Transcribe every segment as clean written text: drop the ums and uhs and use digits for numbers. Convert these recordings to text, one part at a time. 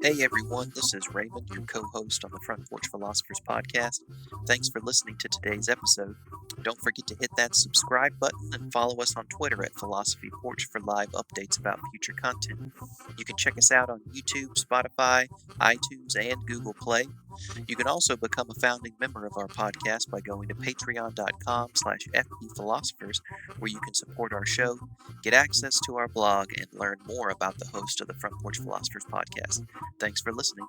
Hey everyone, this is Raymond, your co-host on the Front Porch Philosophers podcast. Thanks for listening to today's episode. Don't forget to hit that subscribe button and follow us on Twitter at Philosophy Porch for live updates about future content. You can check us out on YouTube, Spotify, iTunes, and Google Play. You can also become a founding member of our podcast by going to patreon.com/FPPhilosophers, where you can support our show, get access to our blog, and learn more about the host of the Front Porch Philosophers podcast. Thanks for listening.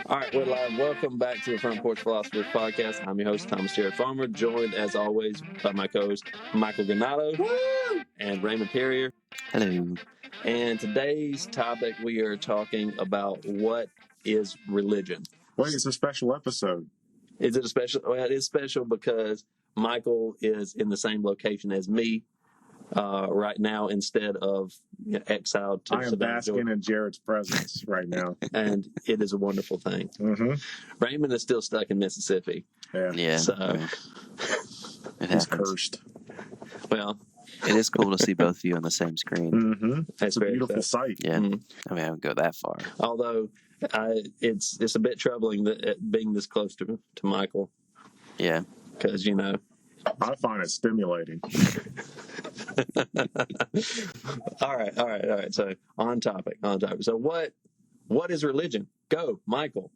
All right, we're live. Welcome back to the Front Porch Philosophers podcast. I'm your host, Thomas Jared Farmer, joined as always by my co-host, Michael Ganato and Raymond Perrier. Hello. And today's topic, we are talking about what is religion. Wait, it's a special episode. Is it a special? Well, it is special because Michael is in the same location as me right now instead of exiled to I am Savannah, basking Georgia. in Jared's presence right now. And it is a wonderful thing. Mm-hmm. Raymond is still stuck in Mississippi. Yeah. So, It He's happens. cursed. well, It is cool to see both of you on the same screen. Mm-hmm. that's It's a very beautiful fair. sight. Yeah. Mhm. I mean, I don't go that far. Although it's a bit troubling that being this close to Michael, Yeah. because I find it stimulating. all right. So on topic. So what is religion? Go, Michael.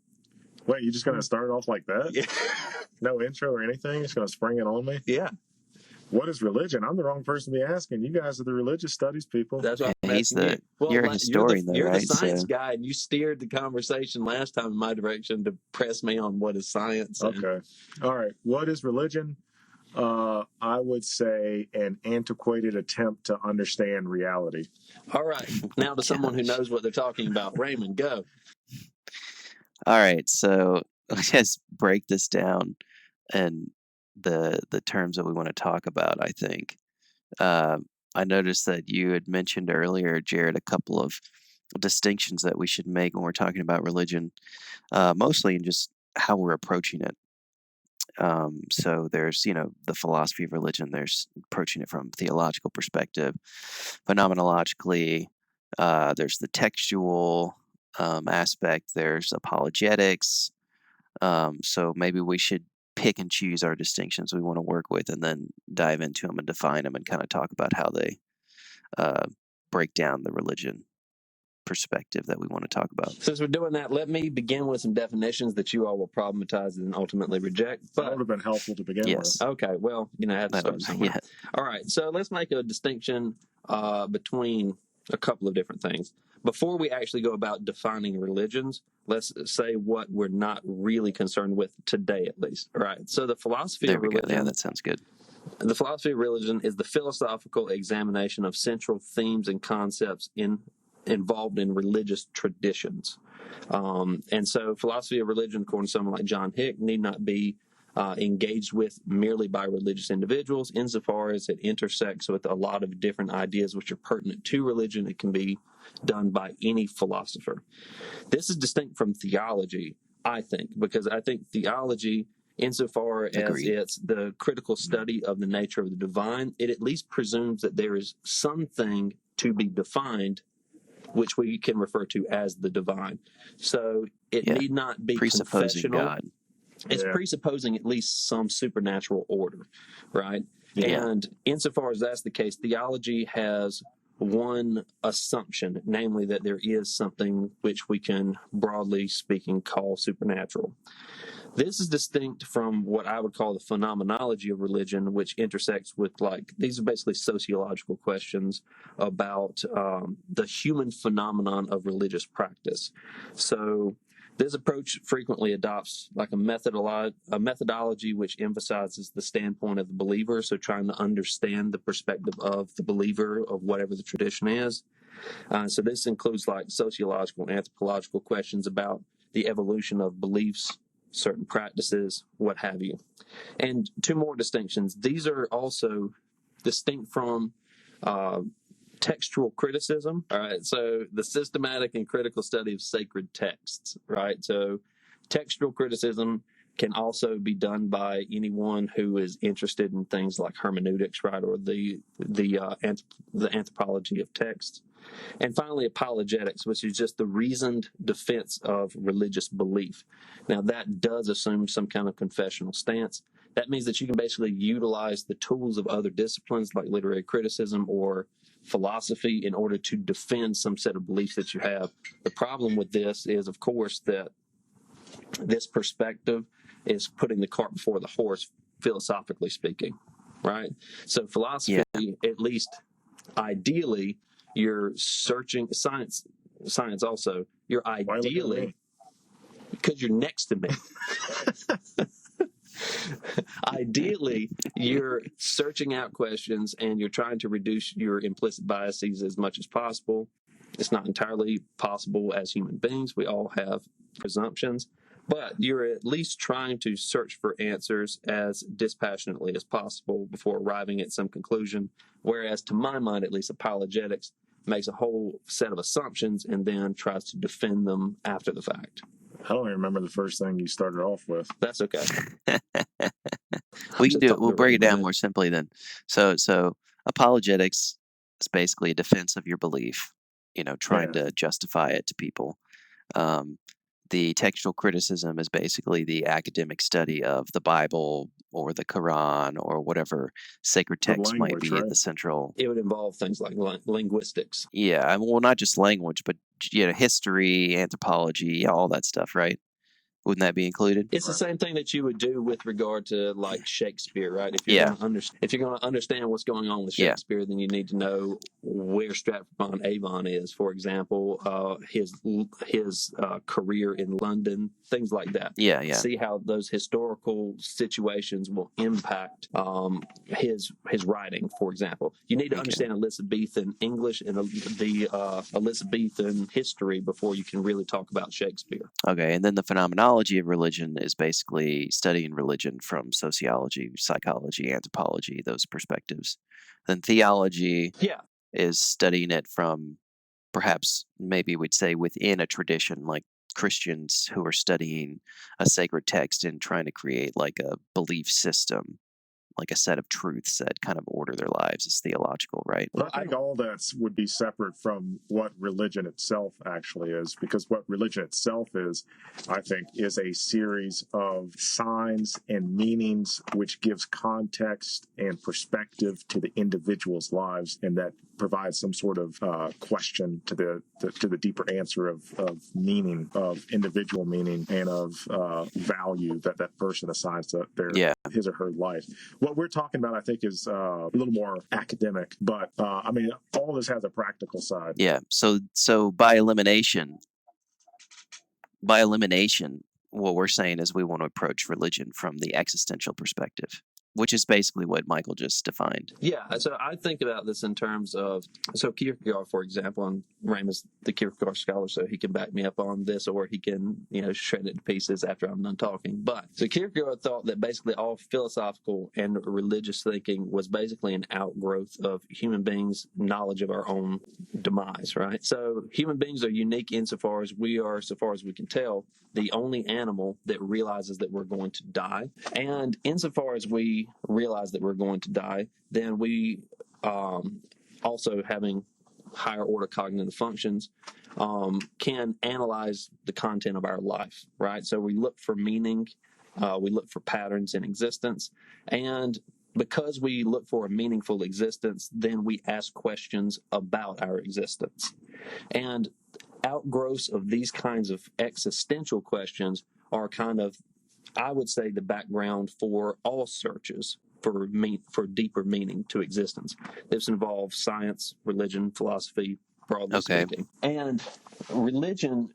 Wait, you just going to start off like that? Yeah. No intro or anything? Just going to spring it on me? Yeah, What is religion? I'm the wrong person to be asking. You guys are the religious studies people. that's what I'm He's asking you. you're a historian though, you're right? the science So- guy, and you steered the conversation last time in my direction to press me on what is science. and- Okay. All right. What is religion? I would say an antiquated attempt to understand reality. All right. Now to someone who knows what they're talking about. Raymond, go. All right, so let's break this down and the terms that we want to talk about. I think I noticed that you had mentioned earlier, Jared, a couple of distinctions that we should make when we're talking about religion, mostly in just how we're approaching it. So there's, the philosophy of religion. There's approaching it from a theological perspective, phenomenologically. There's the textual aspect. There's apologetics. So maybe we should pick and choose our distinctions we want to work with, and then dive into them and define them, and kind of talk about how they break down the religion perspective that we want to talk about. Since we're doing that, let me begin with some definitions that you all will problematize and ultimately reject. That But would have been helpful to begin Yes. okay, well, I have to That start would- somewhere. yeah. All right, so let's make a distinction between a couple of different things. Before we actually go about defining religions, let's say what we're not really concerned with today, at least. All right, so the philosophy There of we go. religion. Yeah, that sounds good. The philosophy of religion is the philosophical examination of central themes and concepts involved in religious traditions. And so philosophy of religion, according to someone like John Hick, need not be engaged with merely by religious individuals insofar as it intersects with a lot of different ideas which are pertinent to religion. It can be done by any philosopher. This is distinct from theology, I think, because I think theology, insofar as Agreed. it's the critical study of the nature of the divine, it at least presumes that there is something to be defined which we can refer to as the divine. So it Yeah. need not be Presupposing confessional. God. It's Yeah. presupposing at least some supernatural order, right? Yeah. And insofar as that's the case, theology has one assumption, namely that there is something which we can, broadly speaking, call supernatural. This is distinct from what I would call the phenomenology of religion, which intersects with, these are basically sociological questions about the human phenomenon of religious practice. So this approach frequently adopts a methodology which emphasizes the standpoint of the believer, so trying to understand the perspective of the believer of whatever the tradition is. So this includes sociological and anthropological questions about the evolution of beliefs, certain practices, what have you. And two more distinctions. These are also distinct from textual criticism. All right, so the systematic and critical study of sacred texts. Right, so textual criticism can also be done by anyone who is interested in things like hermeneutics, right, or the anthropology of text. And finally, apologetics, which is just the reasoned defense of religious belief. Now, that does assume some kind of confessional stance. That means that you can basically utilize the tools of other disciplines like literary criticism or philosophy in order to defend some set of beliefs that you have. The problem with this is, of course, that this perspective is putting the cart before the horse, philosophically speaking, right? So philosophy, Yeah. at least ideally, you're searching science also, you're Why look at ideally, me? because you're next to me. Ideally, you're searching out questions and you're trying to reduce your implicit biases as much as possible. It's not entirely possible as human beings. We all have presumptions, but you're at least trying to search for answers as dispassionately as possible before arriving at some conclusion. Whereas, to my mind, at least, apologetics makes a whole set of assumptions and then tries to defend them after the fact. I don't even remember the first thing you started off with. That's okay. We can just do it. talking We'll to break it Raymond down now. more simply then. So apologetics is basically a defense of your belief, trying Yeah. to justify it to people. The textual criticism is basically the academic study of the Bible or the Quran or whatever sacred The text might language, be right? the central. It would involve things like linguistics. Yeah, well, not just language, but history, anthropology, all that stuff, right? Wouldn't that be included? It's the same thing that you would do with regard to like Shakespeare, right? If you're Yeah. going to understand what's going on with Yeah. Shakespeare, then you need to know where Stratford upon Avon is, for example, his career in London, things like that. Yeah, yeah. See how those historical situations will impact his writing, for example. You need to Okay. understand Elizabethan English and the Elizabethan history before you can really talk about Shakespeare. Okay, and then the phenomenology of religion is basically studying religion from sociology, psychology, anthropology, those perspectives. Then theology Yeah. is studying it from perhaps maybe we'd say within a tradition, like Christians who are studying a sacred text and trying to create like a belief system, like a set of truths that kind of order their lives is theological, right? Well, I think all that would be separate from what religion itself actually is, because what religion itself is, I think, is a series of signs and meanings which gives context and perspective to the individual's lives, and that provides some sort of question to the deeper answer of meaning, of individual meaning, and of value that person assigns to his or her life. What we're talking about, I think, is a little more academic, but I mean, all this has a practical side. Yeah. So by elimination, what we're saying is we want to approach religion from the existential perspective, which is basically what Michael just defined. Yeah, so I think about this in terms of, so Kierkegaard, for example, and Raymond's the Kierkegaard scholar, so he can back me up on this, or he can, shred it to pieces after I'm done talking. But so Kierkegaard thought that basically all philosophical and religious thinking was basically an outgrowth of human beings' knowledge of our own demise, right? So human beings are unique insofar as we are, so far as we can tell, the only animal that realizes that we're going to die. And insofar as we realize that we're going to die, then we also, having higher order cognitive functions, can analyze the content of our life, right? So we look for meaning, we look for patterns in existence, and because we look for a meaningful existence, then we ask questions about our existence. And outgrowths of these kinds of existential questions are kind of, I would say, the background for all searches for deeper meaning to existence. This involves science, religion, philosophy, broadly speaking. And religion,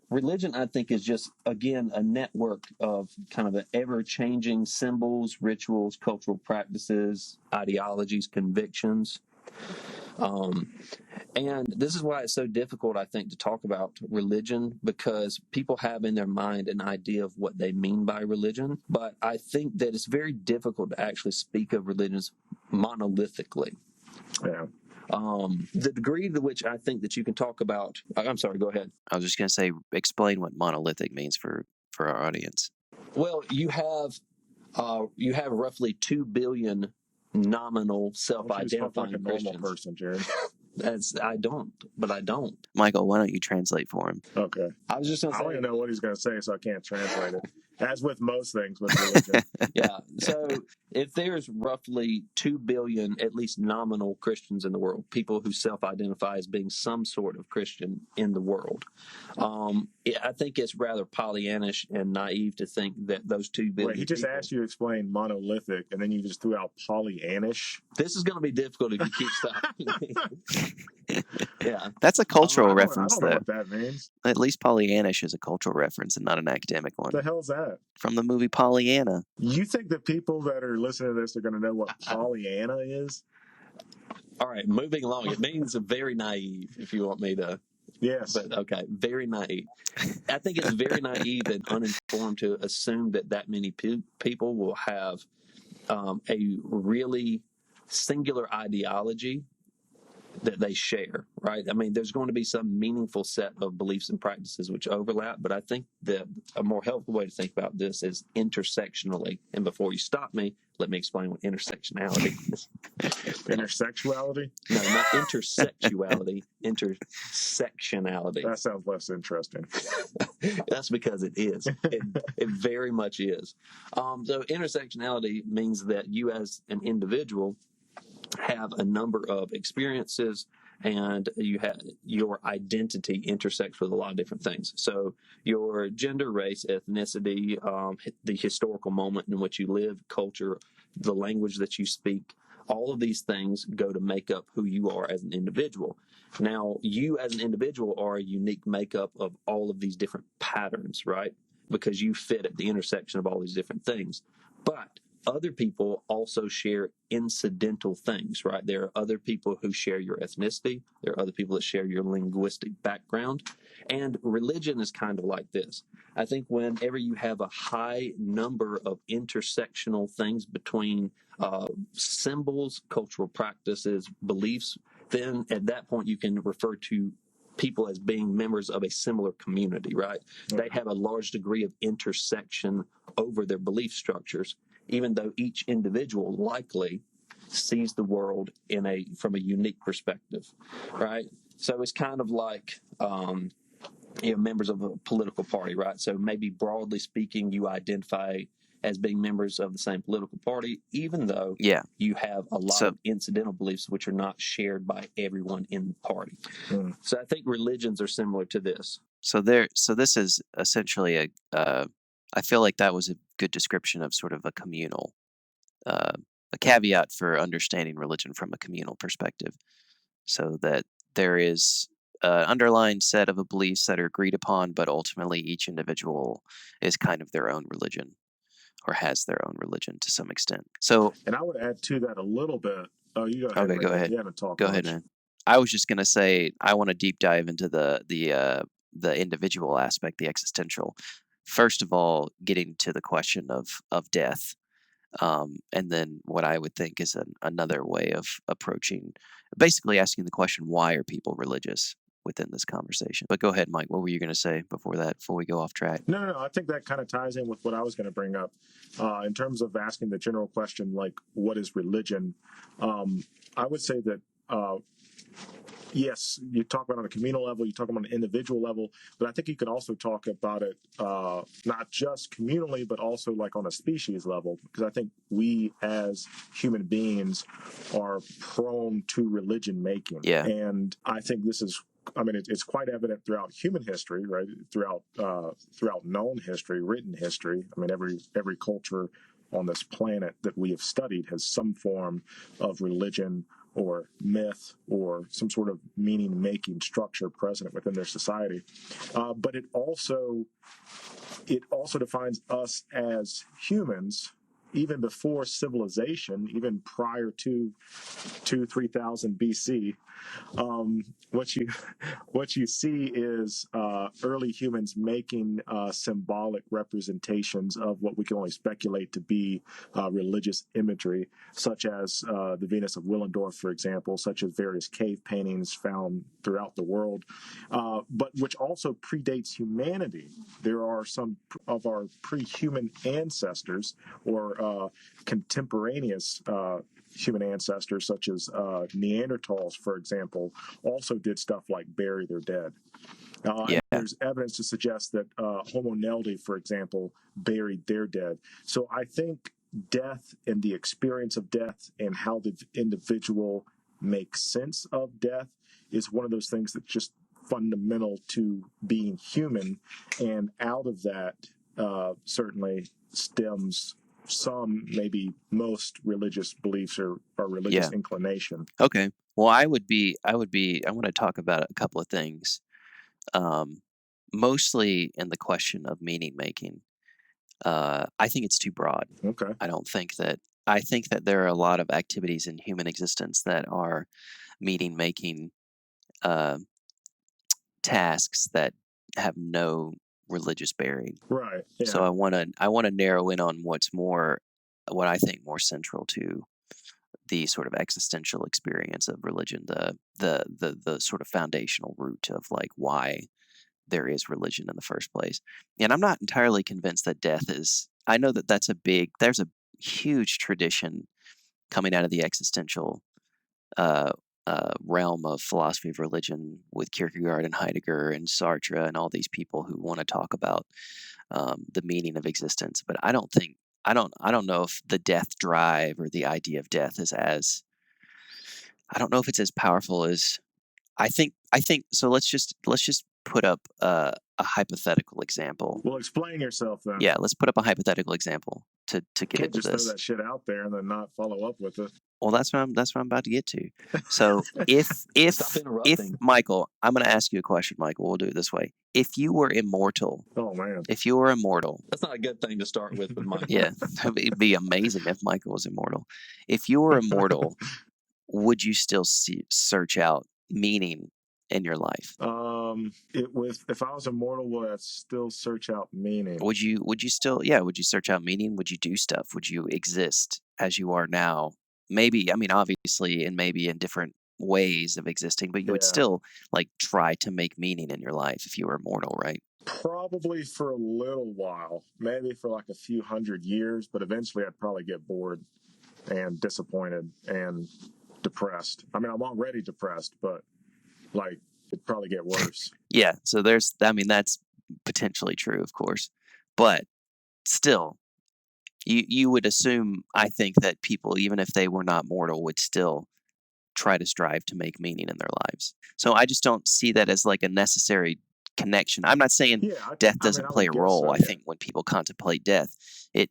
I think, is just, again, a network of kind of ever-changing symbols, rituals, cultural practices, ideologies, convictions. And this is why it's so difficult, I think, to talk about religion, because people have in their mind an idea of what they mean by religion. But I think that it's very difficult to actually speak of religions monolithically. Yeah. The degree to which I think that you can talk about, I'm sorry, go ahead. I was just going to say, explain what monolithic means for our audience. Well, you have roughly 2 billion nominal I want you to talk like a self-identifying normal Christians. person, Jared. I don't, but I don't. Michael, why don't you translate for him? Okay. I was just going I to don't say, even know what he's going to say, so I can't translate it. As with most things with religion. yeah. So if there's roughly 2 billion, at least nominal Christians in the world, people who self-identify as being some sort of Christian in the world, I think it's rather Pollyannish and naive to think that those 2 billion Wait, he just people. asked you to explain monolithic, and then you just threw out Pollyannish. This is going to be difficult if you keep stopping me. Yeah. That's a cultural I reference, don't know though. what that means. At least Pollyannish is a cultural reference and not an academic What one. the hell's that? From the movie Pollyanna. You think the people that are listening to this are going to know what Pollyanna is? All right, moving along. It means very naive, if you want me to. Yes. But okay, very naive. I think it's very naive and uninformed to assume that many people will have a really singular ideology that they share, right? I mean, there's going to be some meaningful set of beliefs and practices which overlap, but I think that a more helpful way to think about this is intersectionally. And before you stop me, let me explain what intersectionality is. Intersexuality? No, not intersexuality, intersectionality. That sounds less interesting. That's because it is. It very much is. So intersectionality means that you as an individual have a number of experiences and you have your identity intersects with a lot of different things. So your gender, race, ethnicity, the historical moment in which you live, culture, the language that you speak, all of these things go to make up who you are as an individual. Now, you as an individual are a unique makeup of all of these different patterns, right? Because you fit at the intersection of all these different things. But other people also share incidental things, right? There are other people who share your ethnicity. There are other people that share your linguistic background. And religion is kind of like this. I think whenever you have a high number of intersectional things between symbols, cultural practices, beliefs, then at that point you can refer to people as being members of a similar community, right? They have a large degree of intersection over their belief structures, even though each individual likely sees the world from a unique perspective, right? So it's kind of like members of a political party, right? So maybe broadly speaking, you identify as being members of the same political party, even though Yeah. you have a lot So- of incidental beliefs which are not shared by everyone in the party. Mm. So I think religions are similar to this. So this is essentially I feel like that was a good description of sort of a communal, a caveat for understanding religion from a communal perspective. So that there is an underlying set of beliefs that are agreed upon, but ultimately each individual is kind of their own religion or has their own religion to some extent. So, And I would add to that a little bit. Oh, you go ahead. okay, go Raymond. ahead. You haven't talked Go much. ahead, man. I was just gonna say I want to deep dive into the individual aspect, the existential. First of all, getting to the question of death, and then what I would think is another way of approaching, basically asking the question, why are people religious within this conversation? But go ahead, Mike. What were you going to say before that? Before we go off track? No. I think that kind of ties in with what I was going to bring up in terms of asking the general question, like, what is religion? I would say that, yes, you talk about it on a communal level, you talk about it on an individual level, but I think you can also talk about it not just communally, but also like on a species level, because I think we as human beings are prone to religion making. Yeah. And I think this is, I mean, it's quite evident throughout human history, right? Throughout known history, written history. I mean, every culture on this planet that we have studied has some form of religion or myth or some sort of meaning-making structure present within their society. But it also defines us as humans even before civilization, even prior to 3,000 BC, what you what you see is early humans making symbolic representations of what we can only speculate to be religious imagery, such as the Venus of Willendorf, for example, such as various cave paintings found throughout the world, but which also predates humanity. There are some of our pre-human ancestors or contemporaneous human ancestors, such as Neanderthals, for example, also did stuff like bury their dead. Yeah. And there's evidence to suggest that Homo neldi, for example, buried their dead. So I think death and the experience of death and how the individual makes sense of death is one of those things that's just fundamental to being human. And out of that certainly stems some, maybe most religious beliefs or religious inclination. Okay. Well, I want to talk about a couple of things. Mostly in the question of meaning making. I think it's too broad. Okay. I think that there are a lot of activities in human existence that are meaning making tasks that have no religious bearing. Right. Yeah. So I want to narrow in on what I think more central to the sort of existential experience of religion, the sort of foundational root of like why there is religion in the first place. And I'm not entirely convinced that death is. I know that there's a huge tradition coming out of the existential realm of philosophy of religion with Kierkegaard and Heidegger and Sartre and all these people who want to talk about the meaning of existence. But I don't know if the death drive or the idea of death is as. I don't know if it's as powerful as. I think so. Let's just put up a hypothetical example. Well, explain yourself then. Yeah, let's put up a hypothetical example to get Can't into just this. throw that shit out there and then not follow up with it. Well, that's what I'm about to get to. So if Stop interrupting. Michael, I'm going to ask you a question, Michael. We'll do it this way. If you were immortal, Oh man, if you were immortal, That's not a good thing to start with Michael. yeah, it'd be amazing if Michael was immortal. If you were immortal, would you still search out meaning in your life? if I was immortal, would I still search out meaning? Would you search out meaning? Would you do stuff? Would you exist as you are now? Maybe, I mean, obviously, and maybe in different ways of existing, but you would still like try to make meaning in your life if you were immortal, right? Probably for a little while, maybe for like a few hundred years, but eventually I'd probably get bored and disappointed and depressed. I mean, I'm already depressed, but like it'd probably get worse. Yeah, so that's potentially true, of course, but still, you would assume, I think, that people, even if they were not mortal, would still try to strive to make meaning in their lives. So I just don't see that as like a necessary connection. I'm not saying death doesn't play a role. I think when people contemplate death, it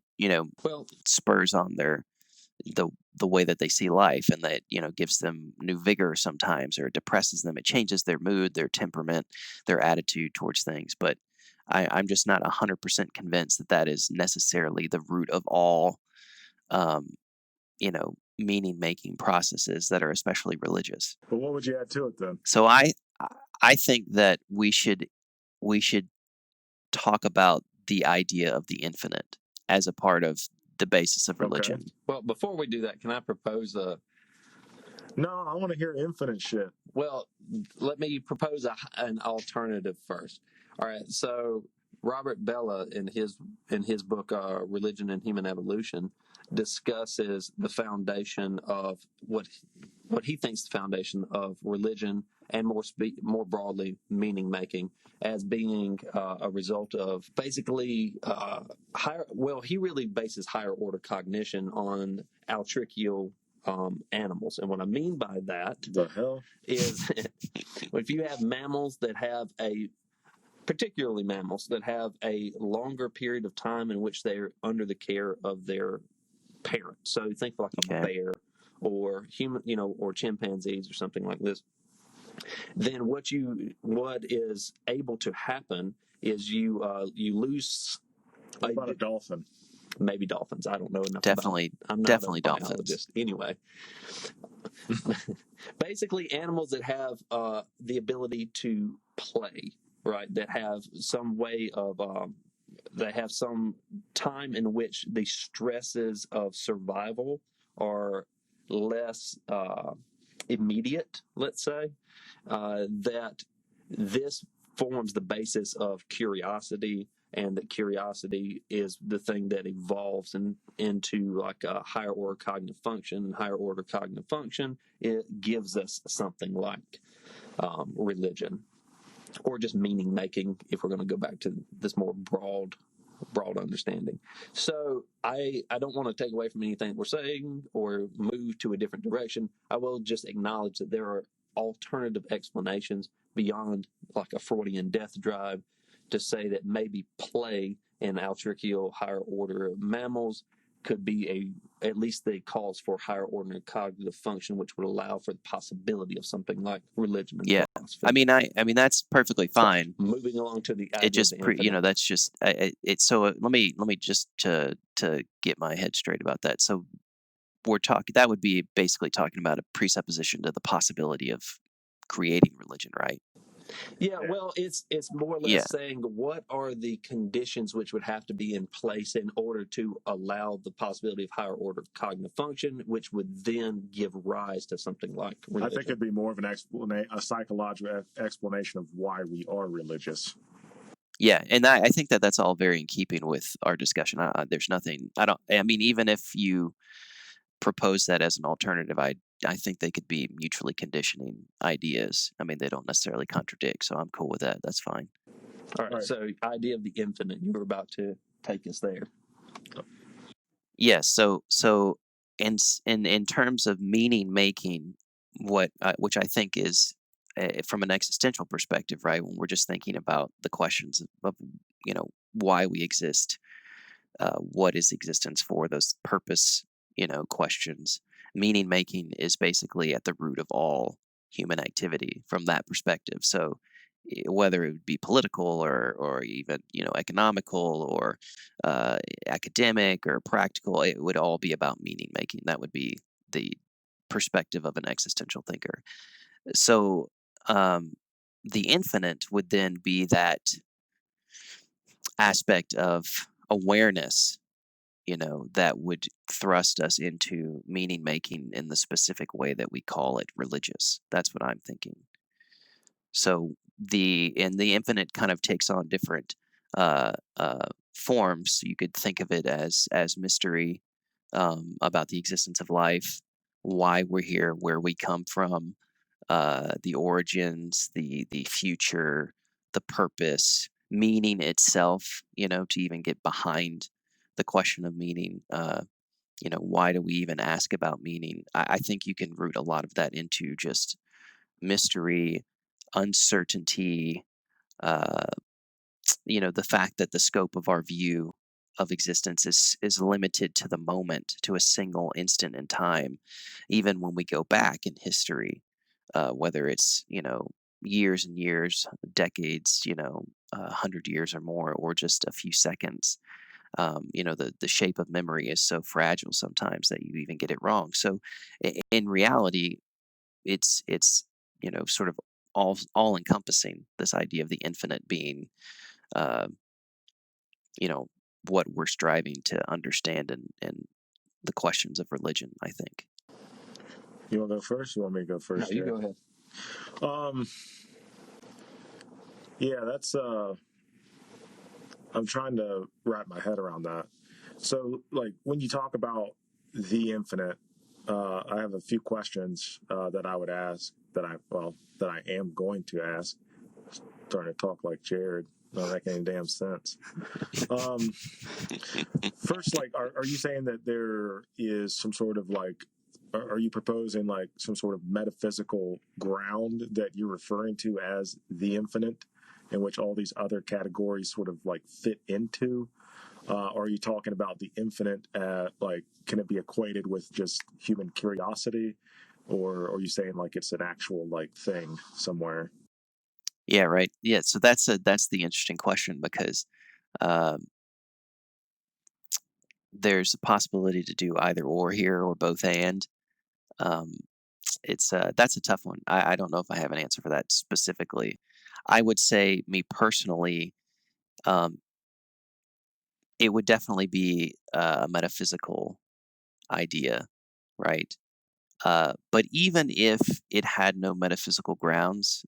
spurs on the way that they see life, and that gives them new vigor sometimes, or it depresses them. It changes their mood, their temperament, their attitude towards things. But I'm just not 100% convinced that that is necessarily the root of all meaning making processes that are especially religious. But what would you add to it then? So I think that we should talk about the idea of the infinite as a part of the basis of religion. Okay. Well, before we do that, can I propose a... No, I want to hear infinite shit. Well, let me propose an alternative first. All right, so Robert Bellah, in his book Religion and Human Evolution, discusses the foundation of what he thinks the foundation of religion, and more broadly meaning making, as being a result of basically higher. Well, he really bases higher order cognition on altricial animals, and what I mean by that The hell is if you have mammals that have particularly mammals that have a longer period of time in which they're under the care of their parent. So think like a bear or human, or chimpanzees or something like this. Then what is able to happen is you lose. What about a dolphin? maybe dolphins. I don't know enough about. Definitely, I'm not a definitely dolphins. biologist. Anyway, basically animals that have the ability to play, right? That have some way of they have some time in which the stresses of survival are less immediate, let's say, that this forms the basis of curiosity, and that curiosity is the thing that evolves into like a higher order cognitive function. And higher order cognitive function, it gives us something like religion, or just meaning making, if we're going to go back to this more broad understanding. So I don't want to take away from anything we're saying or move to a different direction. I will just acknowledge that there are alternative explanations beyond like a Freudian death drive to say that maybe play in altrichial higher order mammals could be at least the cause for higher order cognitive function, which would allow for the possibility of something like religion and Yeah. philosophy. I mean that's perfectly fine. Moving along to the It idea of just the infinite. that's just it. So let me just to get my head straight about that. So we're talking that would be basically talking about a presupposition to the possibility of creating religion, right? Yeah, well, it's more or Yeah. less saying what are the conditions which would have to be in place in order to allow the possibility of higher order cognitive function, which would then give rise to something like I think religion. it'd be more of a psychological explanation of why we are religious. Yeah, and I think that that's all very in keeping with our discussion. There's nothing. I mean, even if you propose that as an alternative, I think they could be mutually conditioning ideas. I mean, they don't necessarily contradict, so I'm cool with that. That's fine. All right, Right. so idea of the infinite, you were about to take us there. Yes. So in terms of meaning making, which I think is from an existential perspective, right? When we're just thinking about the questions of why we exist, what is existence for, those purpose questions. Meaning making is basically at the root of all human activity from that perspective. So whether it would be political or even economical or uh, academic or practical, it would all be about meaning making. That would be the perspective of an existential thinker. So um, the infinite would then be that aspect of awareness, that would thrust us into meaning making in the specific way that we call it religious. That's what I'm thinking. So the infinite kind of takes on different forms. You could think of it as mystery, about the existence of life, why we're here, where we come from, the origins, the future, the purpose, meaning itself. To even get behind the question of meaning. Why do we even ask about meaning? I think you can root a lot of that into just mystery, uncertainty, uh, the fact that the scope of our view of existence is limited to the moment, to a single instant in time, even when we go back in history, whether it's years and years, decades, 100 years or more, or just a few seconds. The shape of memory is so fragile sometimes that you even get it wrong. So in reality, it's sort of all encompassing, this idea of the infinite being uh, you know what we're striving to understand in the questions of religion, I think. You want to go first? You want me to go No, first? you go ahead. Um, yeah, that's I'm trying to wrap my head around that. So, like, when you talk about the infinite, I have a few questions that I would ask that I am going to ask. Starting to talk like Jared, not making any damn sense. Um, First, like, are you saying that there is some sort of like, are you proposing like some sort of metaphysical ground that you're referring to as the infinite, in which all these other categories sort of like fit into? Or are you talking about the infinite like, can it be equated with just human curiosity? Or are you saying like it's an actual like thing somewhere? Yeah, right. Yeah, so that's the interesting question, because um, there's a possibility to do either or here or both and. Um, it's that's a tough one. I don't know if I have an answer for that specifically. I would say, me personally, um, it would definitely be a metaphysical idea, right? But even if it had no metaphysical grounds,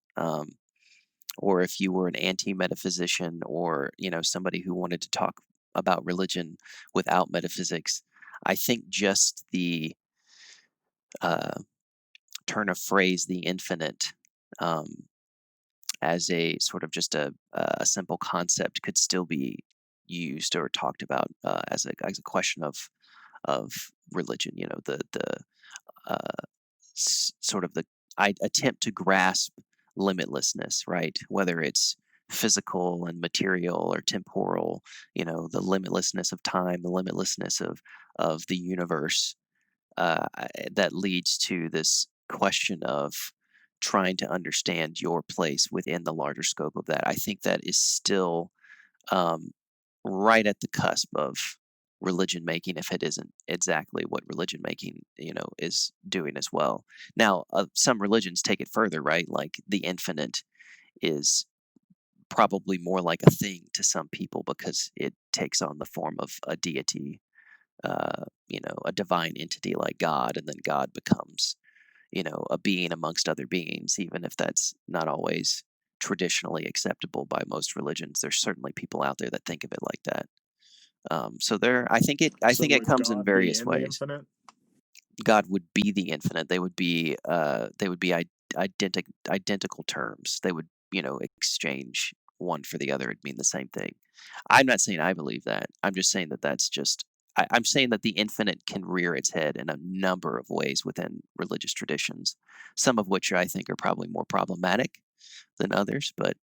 or if you were an anti-metaphysician, or somebody who wanted to talk about religion without metaphysics, I think just the uh, turn of phrase, the infinite, um, as a sort of just a simple concept, could still be used or talked about as a question of religion. The sort of the attempt to grasp limitlessness, right? Whether it's physical and material or temporal, the limitlessness of time, the limitlessness of the universe, that leads to this question of trying to understand your place within the larger scope of that. I think that is still, um, right at the cusp of religion making, if it isn't exactly what religion making, is doing as well. Now, some religions take it further, right? Like the infinite is probably more like a thing to some people because it takes on the form of a deity, a divine entity like God, and then God becomes, a being amongst other beings, even if that's not always traditionally acceptable by most religions. There's certainly people out there that think of it like that. So there, I So think it would comes in God be various in the ways. infinite? God would be the infinite. They would be identical terms. They would, exchange one for the other. It'd mean the same thing. I'm not saying I believe that. I'm just saying that that's just. I'm saying that the infinite can rear its head in a number of ways within religious traditions, some of which I think are probably more problematic than others, but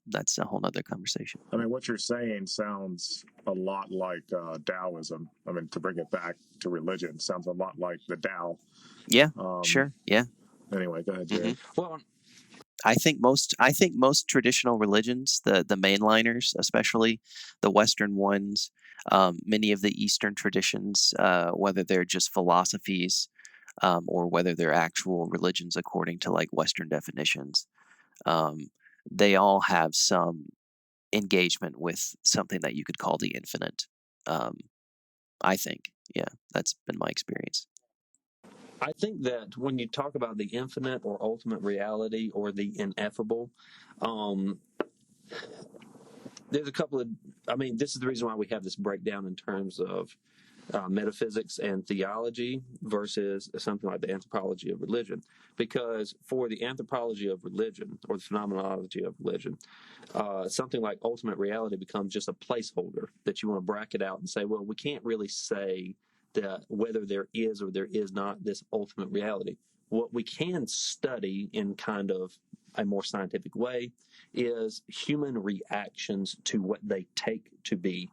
that's a whole nother conversation. I mean, what you're saying sounds a lot like Taoism. I mean, to bring it back to religion, sounds a lot like the Tao. Yeah, Um, sure. Yeah. anyway, go ahead, hmm Jerry. Well, I think most traditional religions, the mainliners, especially the Western ones, many of the Eastern traditions, whether they're just philosophies, or whether they're actual religions according to like Western definitions, um, they all have some engagement with something that you could call the infinite. Um, I think, yeah, that's been my experience. I think that when you talk about the infinite or ultimate reality or the ineffable, um, there's a couple of, I mean, this is the reason why we have this breakdown in terms of metaphysics and theology versus something like the anthropology of religion. Because for the anthropology of religion or the phenomenology of religion, something like ultimate reality becomes just a placeholder that you want to bracket out and say, well, we can't really say that whether there is or there is not this ultimate reality. What we can study in kind of a more scientific way is human reactions to what they take to be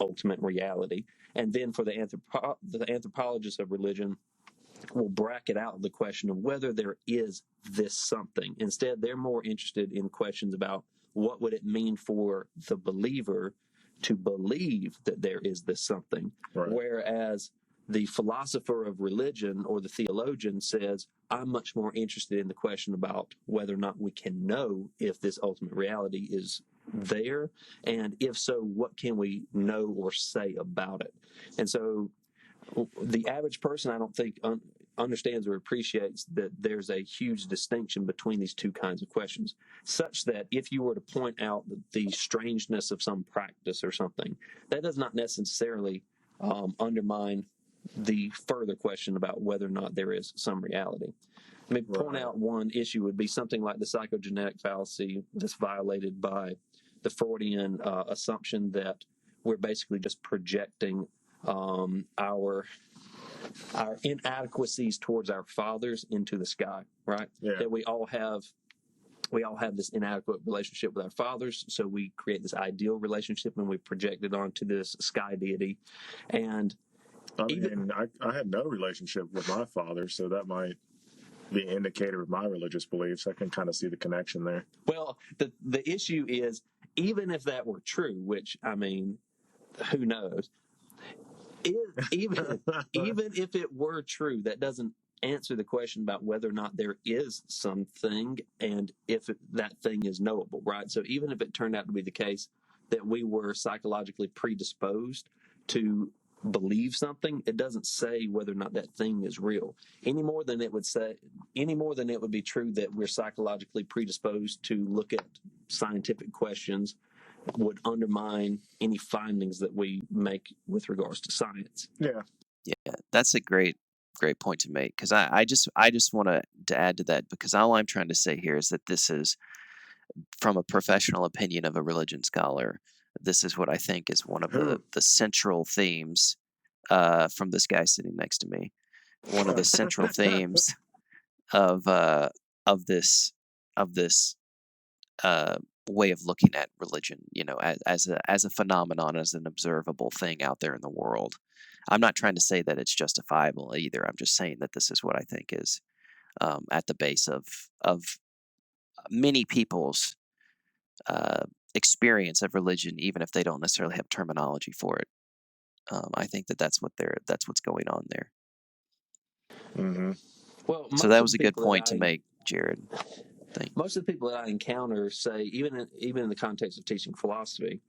ultimate reality. And then for the anthropologists of religion, will bracket out the question of whether there is this something. Instead, they're more interested in questions about what would it mean for the believer to believe that there is this something. Right. Whereas the philosopher of religion or the theologian says, I'm much more interested in the question about whether or not we can know if this ultimate reality is there. And if so, what can we know or say about it? And so the average person, I don't think understands or appreciates that there's a huge distinction between these two kinds of questions, such that if you were to point out the strangeness of some practice or something, that does not necessarily undermine the further question about whether or not there is some reality. I mean, point Right. out one issue would be something like the psychogenetic fallacy that's violated by the Freudian assumption that we're basically just projecting our inadequacies towards our fathers into the sky, right? Yeah. That we all have this inadequate relationship with our fathers, so we create this ideal relationship and we project it onto this sky deity. And I even mean, I had no relationship with my father, so that might be an indicator of my religious beliefs. I can kind of see the connection there. well, the issue is even if that were true, which I mean, who knows? even even if it were true, that doesn't answer the question about whether or not there is something and if that thing is knowable, right? So even if it turned out to be the case that we were psychologically predisposed to believe something, it doesn't say whether or not that thing is real any more than it would say, any more than it would be true that we're psychologically predisposed to look at scientific questions would undermine any findings that we make with regards to science. Yeah. Yeah, that's a great point to make, because I just want to add to that, because all I'm trying to say here is that this is from a professional opinion of a religion scholar. This is what I think is one of Who? the central themes from this guy sitting next to me. One of the central themes of of this of this uh, way of looking at religion, as a phenomenon, as an observable thing out there in the world. I'm not trying to say that it's justifiable either. I'm just saying that this is what I think is at the base of many people's experience of religion, even if they don't necessarily have terminology for it. I think that that's what's going on there. Mm-hmm. Well, So that was a good point to make, Jared. Most of the people that I encounter say, even in the context of teaching philosophy,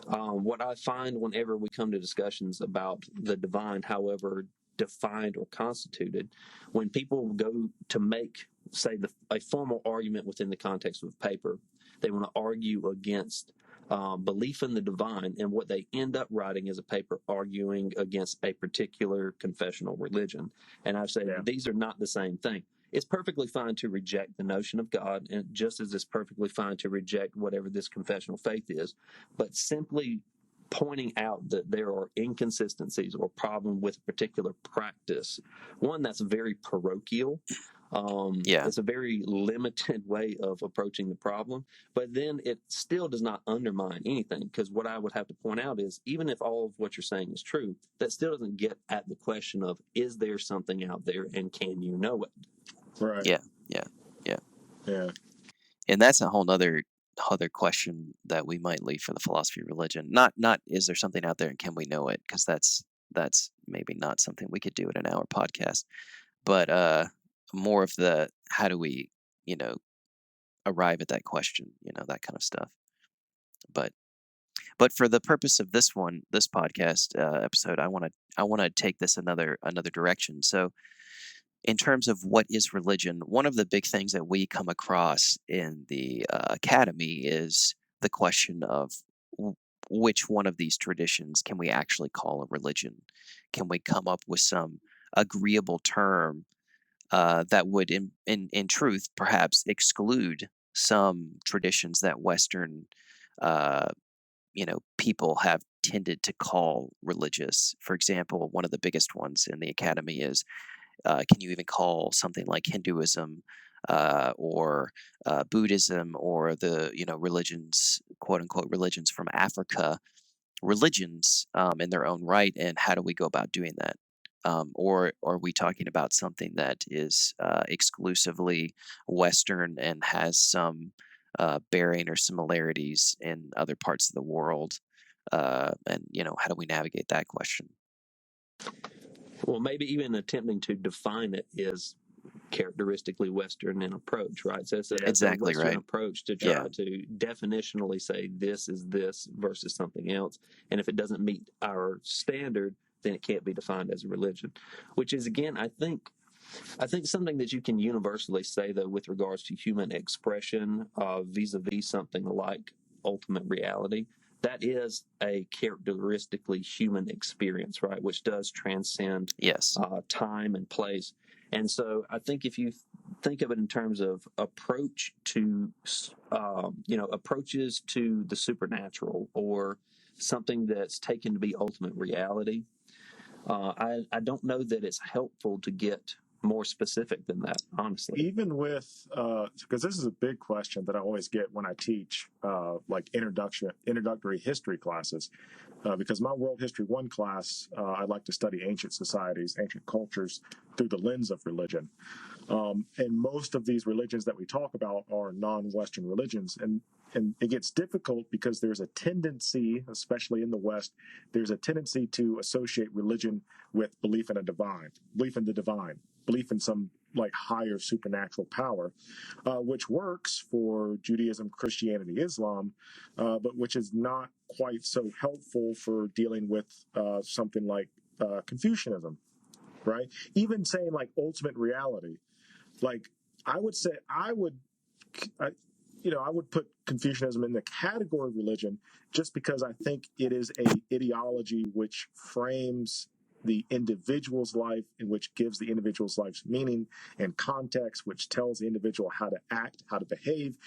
what I find whenever we come to discussions about the divine, however defined or constituted, when people go to make, say, a formal argument within the context of a paper, they want to argue against belief in the divine, and what they end up writing is a paper arguing against a particular confessional religion. And I say, these are not the same thing. It's perfectly fine to reject the notion of God, and just as it's perfectly fine to reject whatever this confessional faith is. But simply pointing out that there are inconsistencies or problem with a particular practice, one that's very parochial. It's a very limited way of approaching the problem, but then it still does not undermine anything, because what I would have to point out is, even if all of what you're saying is true, that still doesn't get at the question of, is there something out there and can you know it? Right. Yeah. And that's a whole other question that we might leave for the philosophy of religion. Not is there something out there and can we know it? Because that's maybe not something we could do in an hour podcast. But more of the, how do we, arrive at that question, that kind of stuff. But for the purpose of this podcast episode, I want to take this another direction. So, in terms of what is religion, one of the big things that we come across in the academy is the question of which one of these traditions can we actually call a religion? Can we come up with some agreeable term that would, in truth, perhaps exclude some traditions that Western, uh, people have tended to call religious? For example, one of the biggest ones in the academy is, can you even call something like Hinduism or Buddhism, or the religions, quote unquote religions from Africa, religions in their own right? And how do we go about doing that? Or are we talking about something that is exclusively Western and has some bearing or similarities in other parts of the world? And how do we navigate that question? Well, maybe even attempting to define it is characteristically Western in approach, right? So it's a Exactly Western right. approach to try to definitionally say this is this versus something else. And if it doesn't meet our standard, then it can't be defined as a religion, which is, again, I think something that you can universally say, though, with regards to human expression vis-a-vis something like ultimate reality. That is a characteristically human experience, right? Which does transcend time and place. And so I think if you think of it in terms of approach to, approaches to the supernatural, or something that's taken to be ultimate reality, I don't know that it's helpful to get more specific than that, honestly. Even with, because this is a big question that I always get when I teach like introductory history classes, because my World History 1 class, I like to study ancient societies, ancient cultures through the lens of religion. And most of these religions that we talk about are non-Western religions. And it gets difficult because there's a tendency, especially in the West, there's a tendency to associate religion with belief in the divine, belief in some like higher supernatural power, which works for Judaism, Christianity, Islam, but which is not quite so helpful for dealing with something like Confucianism, right? Even saying like ultimate reality, like I would say I, I would put Confucianism in the category of religion just because I think it is a ideology which frames the individual's life and which gives the individual's life's meaning and context, which tells the individual how to act, how to behave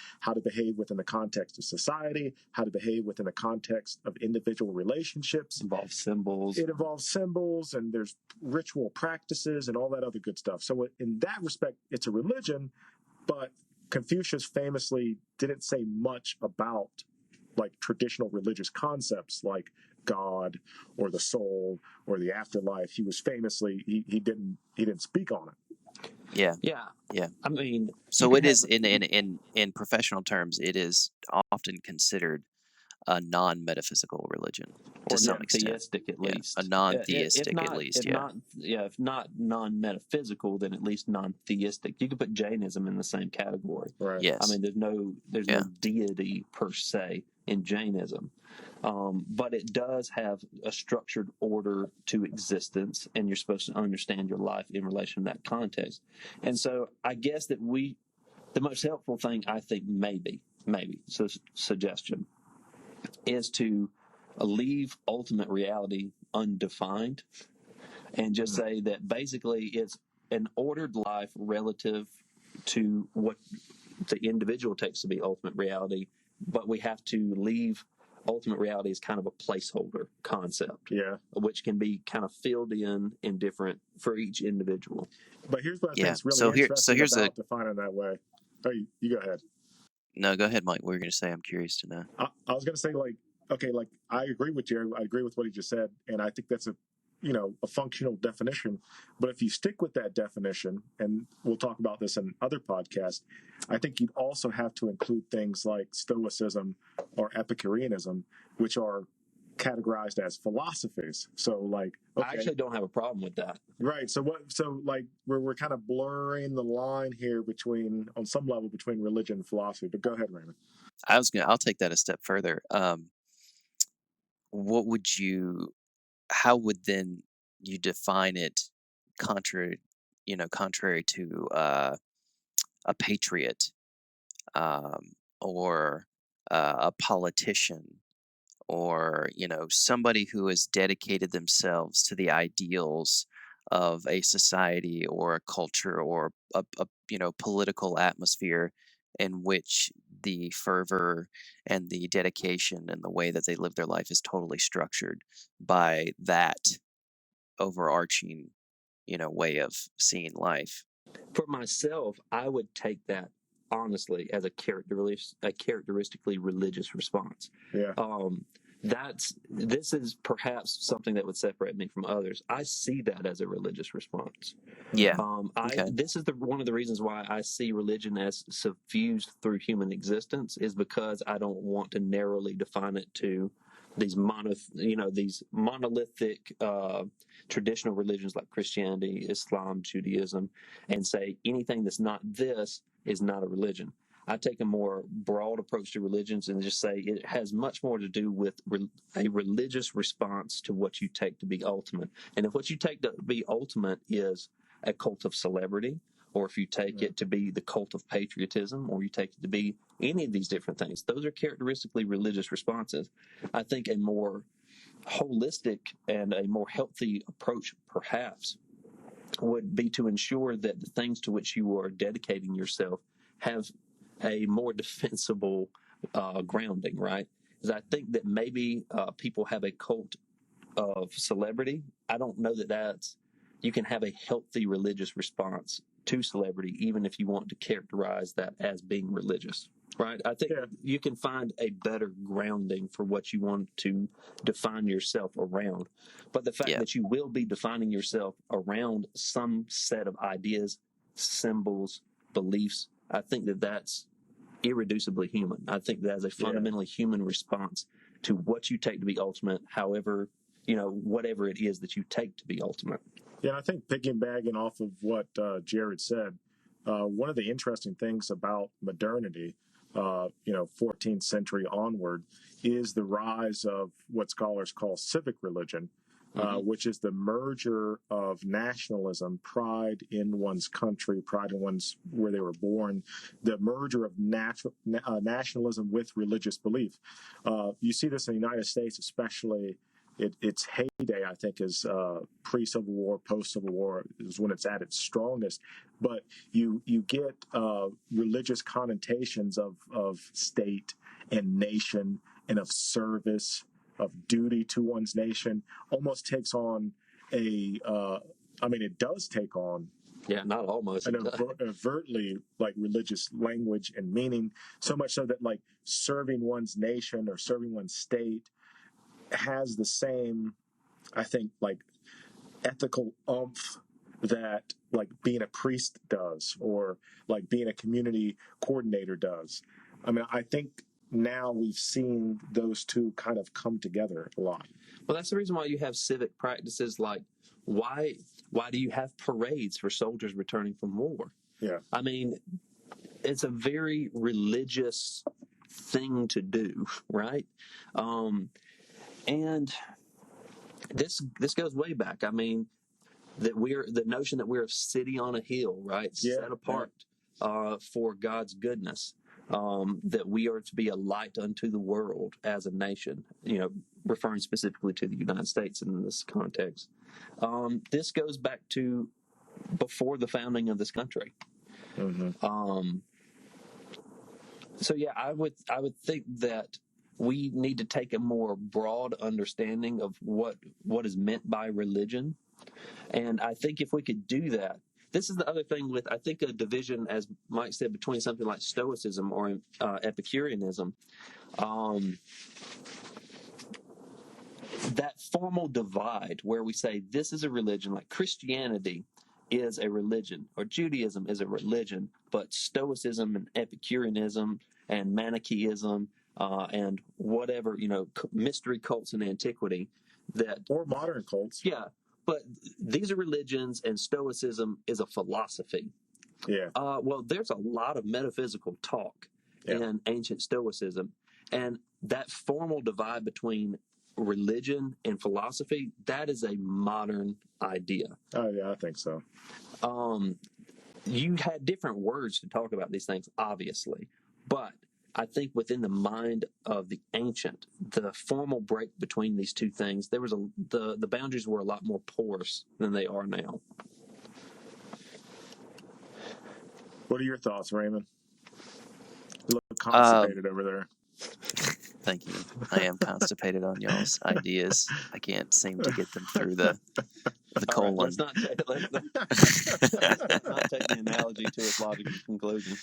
within the context of society, how to behave within the context of individual relationships. It involves symbols, and there's ritual practices and all that other good stuff. So in that respect, it's a religion, but Confucius famously didn't say much about like traditional religious concepts like God or the soul or the afterlife. He was famously he didn't speak on it. Yeah. I mean, so it is in professional terms, it is often considered a non-metaphysical religion to some extent. Theistic at least. A non-theistic at least. If not non-metaphysical, then at least non-theistic. You could put Jainism in the same category. Right. Yes. I mean, there's no deity per se in Jainism, but it does have a structured order to existence, and you're supposed to understand your life in relation to that context. And so, I guess that the most helpful thing I think maybe suggestion is to leave ultimate reality undefined and just say that basically it's an ordered life relative to what the individual takes to be ultimate reality, but we have to leave ultimate reality as kind of a placeholder concept, which can be kind of filled in different for each individual. But here's what I think is really interesting about defining that way. Oh, you go ahead. No, go ahead, Mike. What were you going to say? I'm curious to know. I was going to say, like, I agree with Jerry. I agree with what he just said. And I think that's a functional definition. But if you stick with that definition, and we'll talk about this in other podcasts, I think you'd also have to include things like Stoicism or Epicureanism, which are categorized as philosophies. So like, I actually don't have a problem with that. Right. So like we're kind of blurring the line here on some level between religion and philosophy. But go ahead, Raymond. I'll take that a step further. How would then you define it contrary to a patriot, or a politician, or somebody who has dedicated themselves to the ideals of a society or a culture or a political atmosphere in which the fervor and the dedication and the way that they live their life is totally structured by that overarching way of seeing life. For myself, I would take that honestly as a characteristically religious response. Yeah. This is perhaps something that would separate me from others. I see that as a religious response. Yeah. This is one of the reasons why I see religion as suffused through human existence, is because I don't want to narrowly define it to these monolithic traditional religions like Christianity, Islam, Judaism, and say anything that's not this is not a religion. I take a more broad approach to religions and just say it has much more to do with a religious response to what you take to be ultimate. And if what you take to be ultimate is a cult of celebrity, or if you take it to be the cult of patriotism, or you take it to be any of these different things, those are characteristically religious responses. I think a more holistic and a more healthy approach, perhaps, would be to ensure that the things to which you are dedicating yourself have a more defensible grounding, right? Because I think that maybe people have a cult of celebrity. I don't know that that's you can have a healthy religious response to celebrity, even if you want to characterize that as being religious. Right? I think Yeah. you can find a better grounding for what you want to define yourself around. But the fact Yeah. that you will be defining yourself around some set of ideas, symbols, beliefs, I think that that's irreducibly human. I think that is a Yeah. fundamentally human response to what you take to be ultimate, however, whatever it is that you take to be ultimate. Yeah, I think piggybacking off of what Jared said, one of the interesting things about modernity, 14th century onward, is the rise of what scholars call civic religion, which is the merger of nationalism, pride in one's country, pride in one's where they were born, the merger of nationalism with religious belief. You see this in the United States, especially. Its heyday, I think, is pre-Civil War, post-Civil War is when it's at its strongest. But you get religious connotations of state and nation and of service, of duty to one's nation. Almost takes on it does take on Yeah, not almost. an overtly like religious language and meaning. So much so that like serving one's nation or serving one's state has the same, I think, like ethical oomph that like being a priest does or like being a community coordinator does. I mean, I think now we've seen those two kind of come together a lot. Well, that's the reason why you have civic practices like why do you have parades for soldiers returning from war? Yeah. I mean, it's a very religious thing to do, right? And this goes way back. I mean, that we're the notion that we're a city on a hill, right? Yeah, Set apart for God's goodness. That we are to be a light unto the world as a nation, referring specifically to the United States in this context. This goes back to before the founding of this country. Mm-hmm. So yeah, I would think that we need to take a more broad understanding of what is meant by religion. And I think if we could do that, this is the other thing with, I think, a division, as Mike said, between something like Stoicism or Epicureanism. That formal divide where we say this is a religion, like Christianity is a religion, or Judaism is a religion, but Stoicism and Epicureanism and Manichaeism and whatever, mystery cults in antiquity that. Or modern cults. Yeah, but these are religions and Stoicism is a philosophy. Yeah. Well, there's a lot of metaphysical talk in ancient Stoicism, and that formal divide between religion and philosophy, that is a modern idea. Oh, yeah, I think so. You had different words to talk about these things, obviously, but I think within the mind of the ancient, the formal break between these two things, there was the boundaries were a lot more porous than they are now. What are your thoughts, Raymond? You look Um, constipated over there. Thank you. I am constipated on y'all's ideas. I can't seem to get them through the All right, colon. let's not take the analogy to its logical conclusion.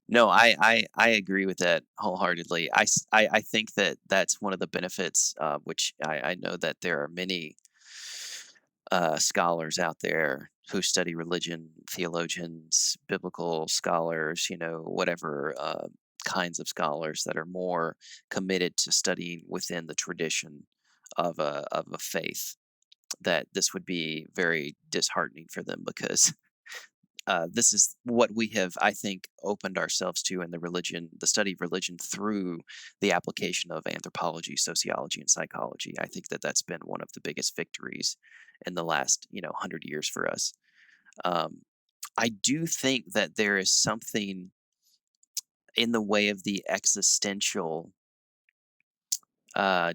No, I agree with that wholeheartedly. I think that that's one of the benefits, which I know that there are many scholars out there who study religion, theologians, biblical scholars, whatever kinds of scholars that are more committed to studying within the tradition of a faith. That this would be very disheartening for them because this is what we have, I think, opened ourselves to in the study of religion through the application of anthropology, sociology, and psychology. I think that that's been one of the biggest victories in the last, 100 years for us. I do think that there is something in the way of the existential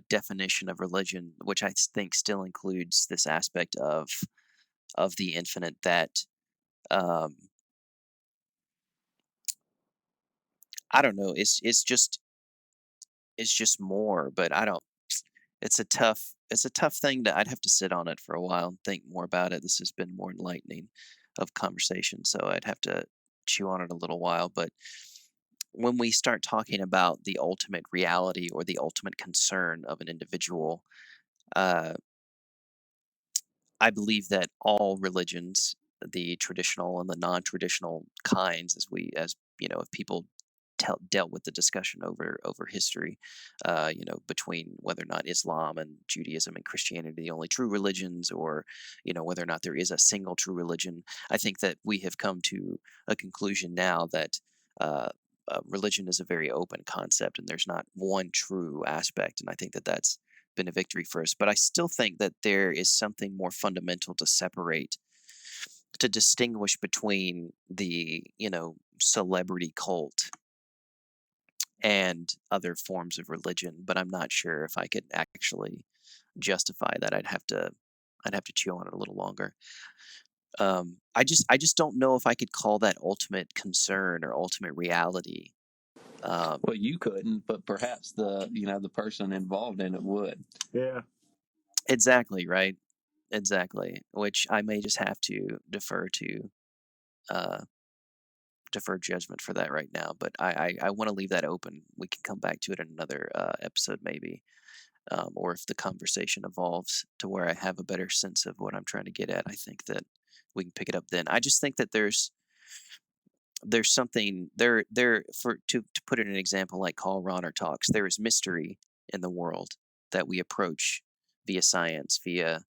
definition of religion, which I think still includes this aspect of the infinite that um, I don't know. It's just more, but I don't. It's a tough it's a tough thing to I'd have to sit on it for a while and think more about it. This has been more enlightening of conversation, so I'd have to chew on it a little while. But when we start talking about the ultimate reality or the ultimate concern of an individual, uh, I believe that all religions, the traditional and the non-traditional kinds, as if people dealt with the discussion over history, between whether or not Islam and Judaism and Christianity are the only true religions, or whether or not there is a single true religion. I think that we have come to a conclusion now that religion is a very open concept, and there's not one true aspect. And I think that that's been a victory for us. But I still think that there is something more fundamental to distinguish between the celebrity cult and other forms of religion. But I'm not sure if I could actually justify that. I'd have to chew on it a little longer. I just don't know if I could call that ultimate concern or ultimate reality. Well, you couldn't, but perhaps the person involved in it would. Yeah. Exactly, right? Exactly. Which I may just have to uh, defer judgment for that right now. But I want to leave that open. We can come back to it in another episode, maybe, or if the conversation evolves to where I have a better sense of what I'm trying to get at. I think that we can pick it up then. I just think that there's something there for to put it in an example like Carl Rahner talks. There is mystery in the world that we approach via science, via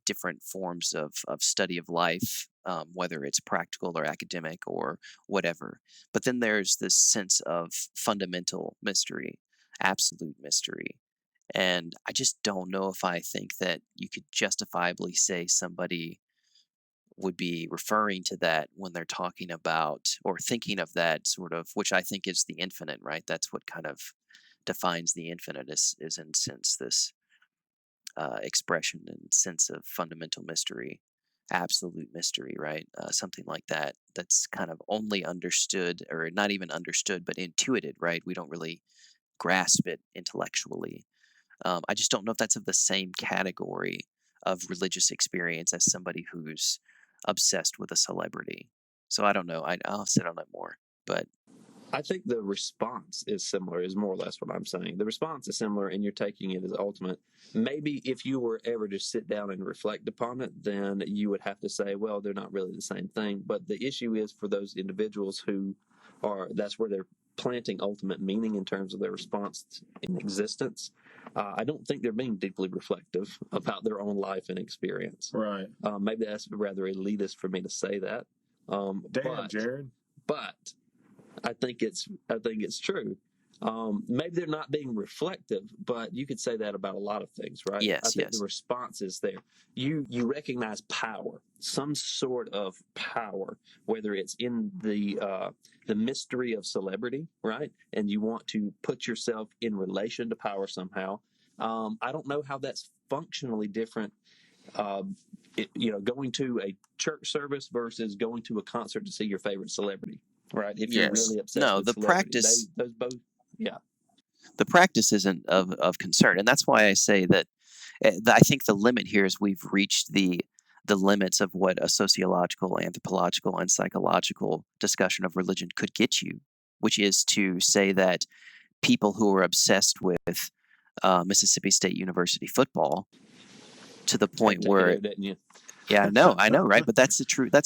different forms of study of life, whether it's practical or academic or whatever. But then there's this sense of fundamental mystery, absolute mystery. And I just don't know if I think that you could justifiably say somebody would be referring to that when they're talking about or thinking of that sort of, which I think is the infinite, right? That's what kind of defines the infinite, is in sense this expression and sense of fundamental mystery, absolute mystery, right? Something like that. That's kind of only understood, or not even understood, but intuited, right? We don't really grasp it intellectually. I just don't know if that's of the same category of religious experience as somebody who's obsessed with a celebrity. So I don't know. I'll sit on it more. But I think the response is similar, is more or less what I'm saying. The response is similar, and you're taking it as ultimate. Maybe if you were ever to sit down and reflect upon it, then you would have to say, well, they're not really the same thing. But the issue is for those individuals that's where they're planting ultimate meaning in terms of their response in existence. I don't think they're being deeply reflective about their own life and experience. Right. Maybe that's rather elitist for me to say that. Damn, Jared. But I think it's true. Maybe they're not being reflective, but you could say that about a lot of things, right? I yes, think yes. the response is there. You recognize power, some sort of power, whether it's in the mystery of celebrity, right? And you want to put yourself in relation to power somehow. I don't know how that's functionally different. Going to a church service versus going to a concert to see your favorite celebrity, right? If you're Yes. really obsessed No, with the celebrity, practice those both, yeah. the practice isn't of concern. And that's why I say that I think the limit here is we've reached the limits of what a sociological, anthropological, and psychological discussion of religion could get you, which is to say that people who are obsessed with Mississippi State University football to the Had point to take it where, there, didn't you? yeah, I know, right? But that's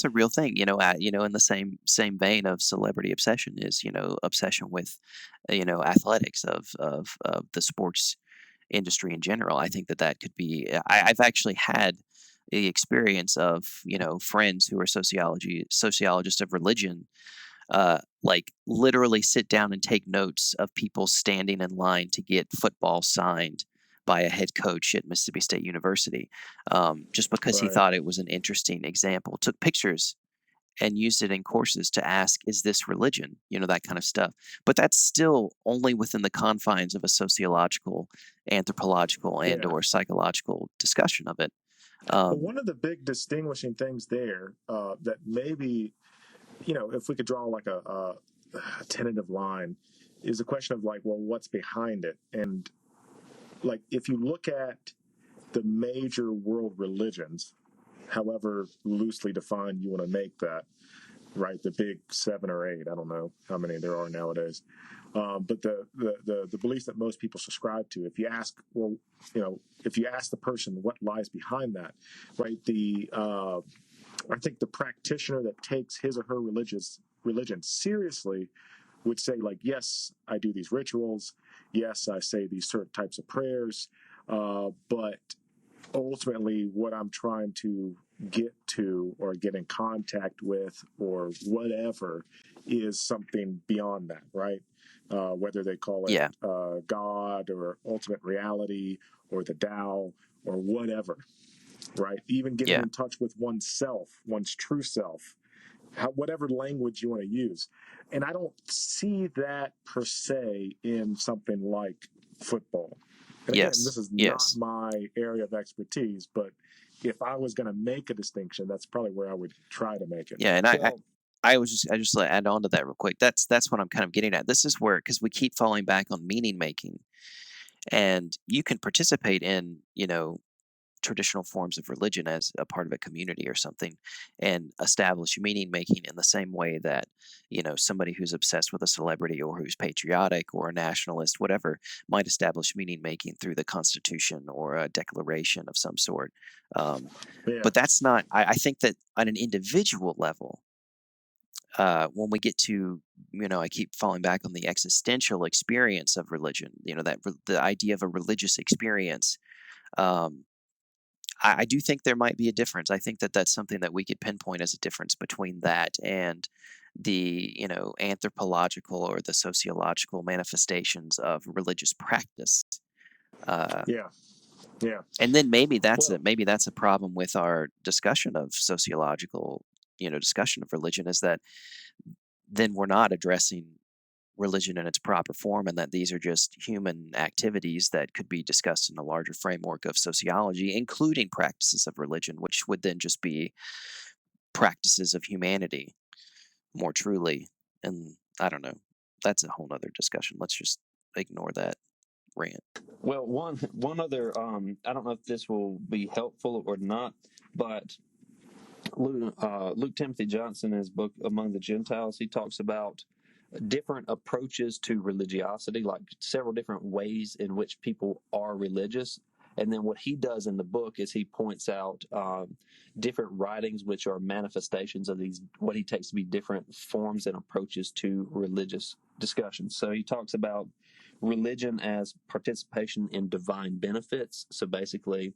a real thing, in the same vein of celebrity obsession is, obsession with, athletics of the sports industry in general. I think that could be. I've actually had the experience of friends who are sociologists of religion, like literally sit down and take notes of people standing in line to get football signed by a head coach at Mississippi State University, just because he Right. thought it was an interesting example. Took pictures and used it in courses to ask, is this religion? That kind of stuff. But that's still only within the confines of a sociological, anthropological, and Yeah. or psychological discussion of it. Well, one of the big distinguishing things there that maybe, if we could draw like a tentative line, is a question of like, well, what's behind it? And like if you look at the major world religions, however loosely defined you want to make that, right? The big 7 or 8, I don't know how many there are nowadays. But the beliefs that most people subscribe to, if you ask, well, if you ask the person what lies behind that, right? I think the practitioner that takes his or her religion seriously would say, like, yes, I do these rituals, yes, I say these certain types of prayers, but ultimately what I'm trying to get to or get in contact with or whatever is something beyond that, right? Whether they call it Yeah, God or ultimate reality or the Tao or whatever, right? Even getting yeah, in touch with oneself, one's true self, whatever language you want to use. And I don't see that per se in something like football. And again, yes, this is not yes. my area of expertise, but if I was going to make a distinction, that's probably where I would try to make it. Yeah, and Well, I just like add on to that real quick. That's what I'm kind of getting at. This is where because we keep falling back on meaning making, and you can participate in traditional forms of religion as a part of a community or something, and establish meaning making in the same way that somebody who's obsessed with a celebrity or who's patriotic or a nationalist, whatever, might establish meaning making through the Constitution or a declaration of some sort. Um, Yeah. but that's not. I think that on an individual level when we get to I keep falling back on the existential experience of religion, the idea of a religious experience. um, I do think there might be a difference. I think that that's something that we could pinpoint as a difference between that and the anthropological or the sociological manifestations of religious practice. uh, Yeah. Yeah. and then well, maybe that's a problem with our discussion of sociological discussion of religion, is that then we're not addressing religion in its proper form, and that these are just human activities that could be discussed in a larger framework of sociology, including practices of religion, which would then just be practices of humanity more truly. And I don't know. That's a whole nother discussion. Let's just ignore that rant. well, one other, I don't know if this will be helpful or not, but Luke Timothy Johnson, in his book Among the Gentiles, he talks about different approaches to religiosity, like several different ways in which people are religious. And then what he does in the book is he points out different writings which are manifestations of these, what he takes to be different forms and approaches to religious discussions. So he talks about religion as participation in divine benefits. So basically,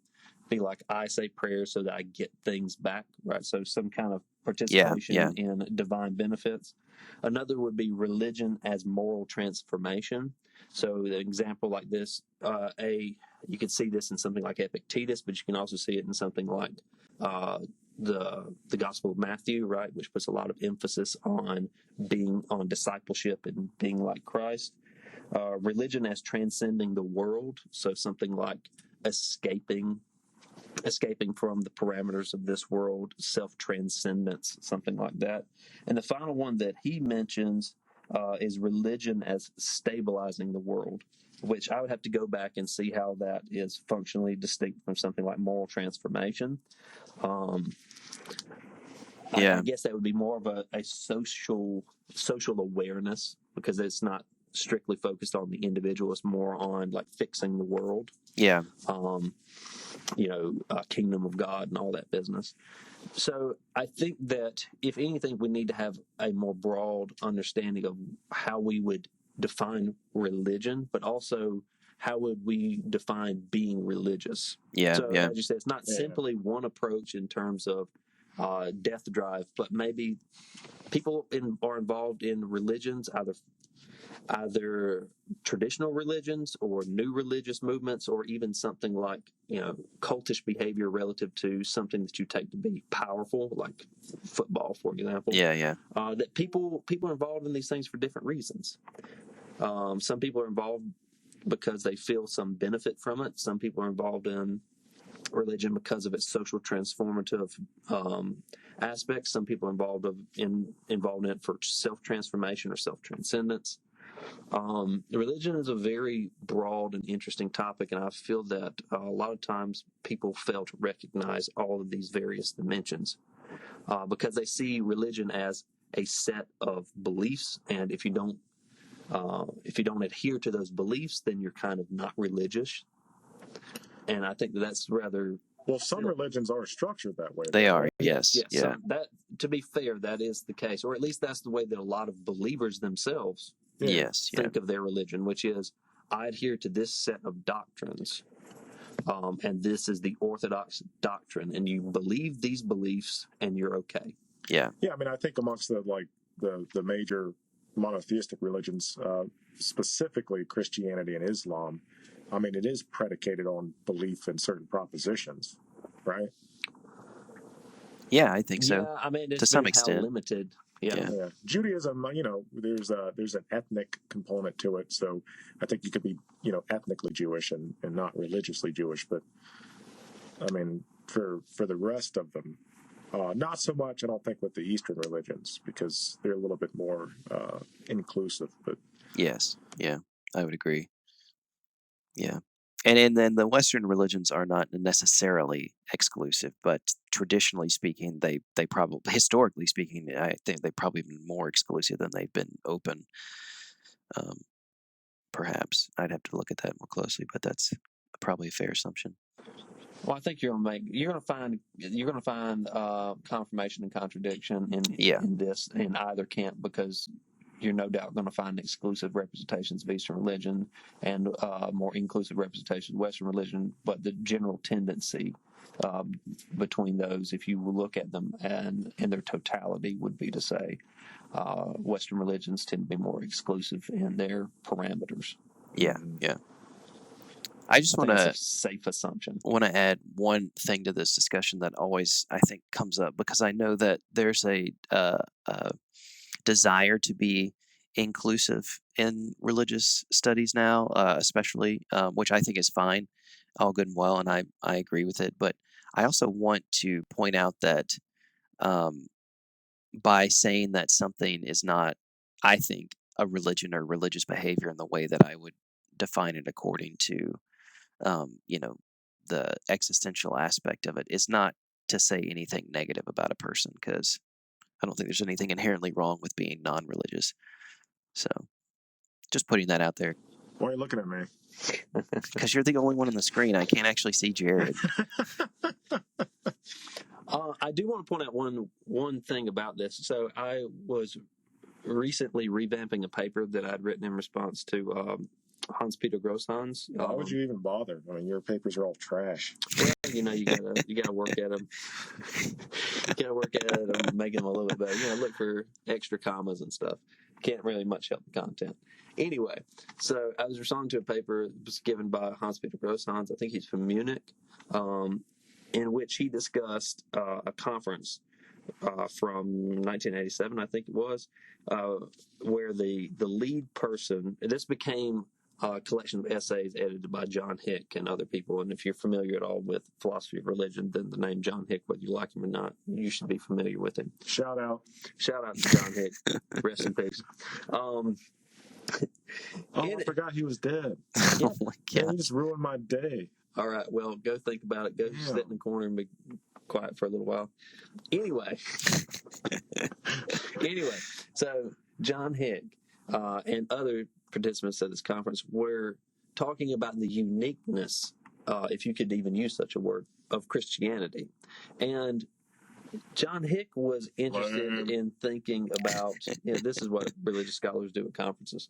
be like, I say prayers so that I get things back, right? So some kind of Yeah, participation yeah, in divine benefits. Another would be religion as moral transformation. So, the example like this, you could see this in something like Epictetus, but you can also see it in something like uh, the Gospel of Matthew, right, which puts a lot of emphasis on being on discipleship and being like Christ. Religion as transcending the world, so something like escaping from the parameters of this world, self transcendence, something like that. And the final one that he mentions is religion as stabilizing the world, which I would have to go back and see how that is functionally distinct from something like moral transformation. Um, I yeah, guess that would be more of a social awareness, because it's not strictly focused on the individual. It's more on like fixing the world. yeah, Um, Kingdom of God and all that business. So I think that if anything, we need to have a more broad understanding of how we would define religion, but also how would we define being religious. yeah, So yeah, as you said, it's not Yeah. simply one approach in terms of death drive, but maybe are involved in religions, either traditional religions or new religious movements, or even something like cultish behavior relative to something that you take to be powerful, like football, for example. yeah, yeah, That people are involved in these things for different reasons. Some people are involved because they feel some benefit from it. Some people are involved in religion because of its social transformative aspects. Some people are involved in it for self transformation or self transcendence. Religion is a very broad and interesting topic, and I feel that a lot of times people fail to recognize all of these various dimensions because they see religion as a set of beliefs, and if you don't adhere to those beliefs, then you're kind of not religious. And I think that that's rather Well, some religions are structured that way, They though, are, right? yes, yes. yeah, That, to be fair, that is the case, or at least that's the way that a lot of believers themselves Yeah. yes, yeah, think of their religion, which is I adhere to this set of doctrines, and this is the orthodox doctrine, and you believe these beliefs, and you're okay. yeah, Yeah, I mean, I think amongst the major monotheistic religions, specifically Christianity and Islam, I mean, it is predicated on belief in certain propositions, right? yeah. I think so Yeah, I mean, it to some depends how extent. limited. Yeah. Yeah, Yeah, Judaism, there's an ethnic component to it, so I think you could be, ethnically Jewish and not religiously Jewish, but I mean, for the rest of them, not so much. I don't think with the Eastern religions because they're a little bit more inclusive. But yes, yeah. I would agree. Yeah. And then the Western religions are not necessarily exclusive, but traditionally speaking, they probably historically speaking, I think they probably been more exclusive than they've been open. Um, perhaps I'd have to look at that more closely, but that's probably a fair assumption. Well, I think you're gonna find confirmation and contradiction Yeah, in this in either camp because you're no doubt going to find exclusive representations of Eastern religion and more inclusive representations of Western religion, but the general tendency uh, between those, if you look at them and in their totality, would be to say Western religions tend to be more exclusive in their parameters. yeah, yeah. I just I want think that's to a safe assumption. add one thing to this discussion that always I think comes up because I know that there's a desire to be inclusive in religious studies now, especially, which I think is fine, all good and well, and I agree with it. But I also want to point out that um, by saying that something is not, I think, a religion or religious behavior in the way that I would define it according to, you know, the existential aspect of it is not to say anything negative about a person because I don't think there's anything inherently wrong with being non-religious. So just putting that out there why are you looking at me? because you're the only one on the screen. I can't actually see Jared. I do want to point out one thing about this. So I was recently revamping a paper that I'd written in response to Hans Peter Grosshans. Why would you even bother? I mean, your papers are all trash. Well, you gotta work at them. You gotta work at them, make them a little bit better. Look for extra commas and stuff. Can't really much help the content. Anyway, so I was responding to a paper that was given by Hans Peter Grosshans. I think he's from Munich, in which he discussed a conference from 1987, I think it was, where the lead person. This became a collection of essays edited by John Hick and other people. And if you're familiar at all with philosophy of religion, then the name John Hick, whether you like him or not, you should be familiar with him. Shout out. Shout out to John Hick. Rest in peace. I forgot he was dead. Yeah. Oh my Man, God. you just ruined my day. All right. Well, go think about it. Go sit in the corner and be quiet for a little while. Anyway, so John Hick and other participants at this conference were talking about the uniqueness, if you could even use such a word, of Christianity. And John Hick was interested in thinking about, this is what religious scholars do at conferences.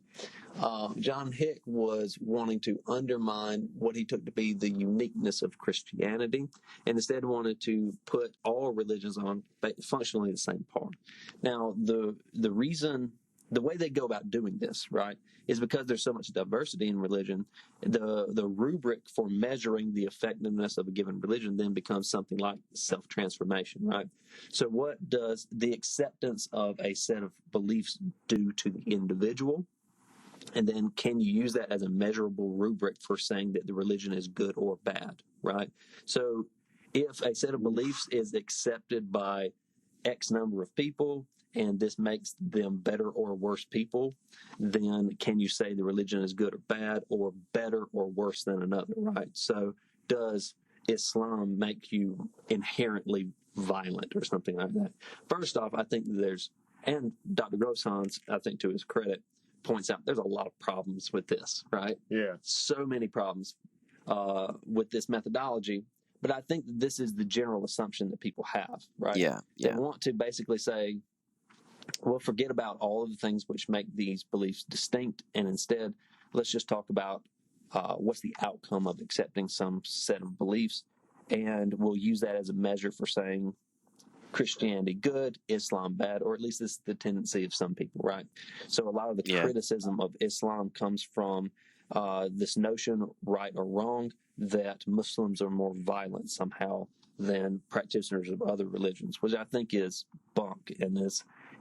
John Hick was wanting to undermine what he took to be the uniqueness of Christianity and instead wanted to put all religions on functionally the same par. Now, the way they go about doing this, right, is because there's so much diversity in religion, the rubric for measuring the effectiveness of a given religion then becomes something like self-transformation, right? So what does the acceptance of a set of beliefs do to the individual? And then can you use that as a measurable rubric for saying that the religion is good or bad, right? So if a set of beliefs is accepted by X number of people and this makes them better or worse people, then can you say the religion is good or bad, or better or worse than another, right? So does Islam make you inherently violent or something like that? First off, I think and Dr. Grosshans, I think to his credit, points out there's a lot of problems with this, right? Yeah. So many problems with this methodology. But I think that this is the general assumption that people have, right? Yeah, They yeah, want to basically say, well, forget about all of the things which make these beliefs distinct, and instead, let's just talk about what's the outcome of accepting some set of beliefs, and we'll use that as a measure for saying Christianity good, Islam bad, or at least this is the tendency of some people, right? So a lot of the yeah. criticism of Islam comes from this notion, right or wrong, that Muslims are more violent somehow than practitioners of other religions, which I think is bunk, and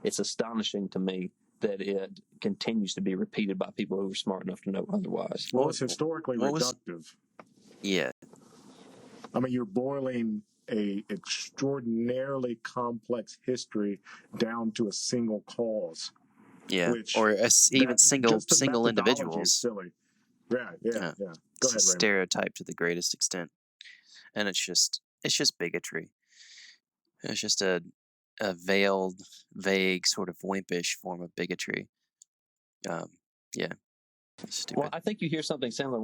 it's astonishing to me that it continues to be repeated by people who are smart enough to know otherwise. Well, it's historically What was? reductive. Yeah, I mean, you're boiling a extraordinarily complex history down to a single cause, yeah. which Or even that single just the single methodology is individuals. silly. Yeah, yeah, Yeah, yeah. Go it's a ahead, Raymond. stereotype to the greatest extent, and it's just bigotry. It's just a veiled, vague, sort of wimpish form of bigotry. Yeah, stupid. Well, I think you hear something similar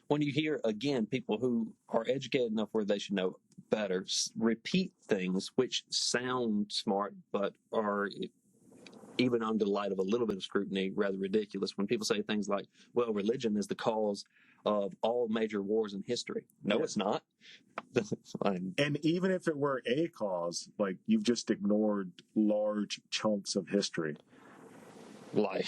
when you hear again people who are educated enough where they should know better repeat things which sound smart but are even under the light of a little bit of scrutiny rather ridiculous. When people say things like, "Well, religion is the cause of all major wars in history," no, Yeah. it's not. And even if it were a cause, like you've just ignored large chunks of history. like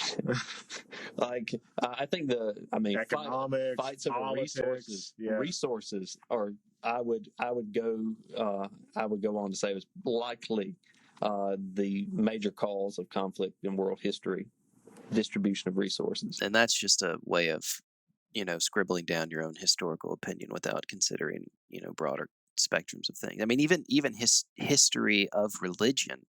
I think Economics, fights over politics, yeah. resources are I would go on to say it was likely the major cause of conflict in world history, distribution of resources. And that's just a way of, scribbling down your own historical opinion without considering, broader spectrums of things. I mean, even history of religion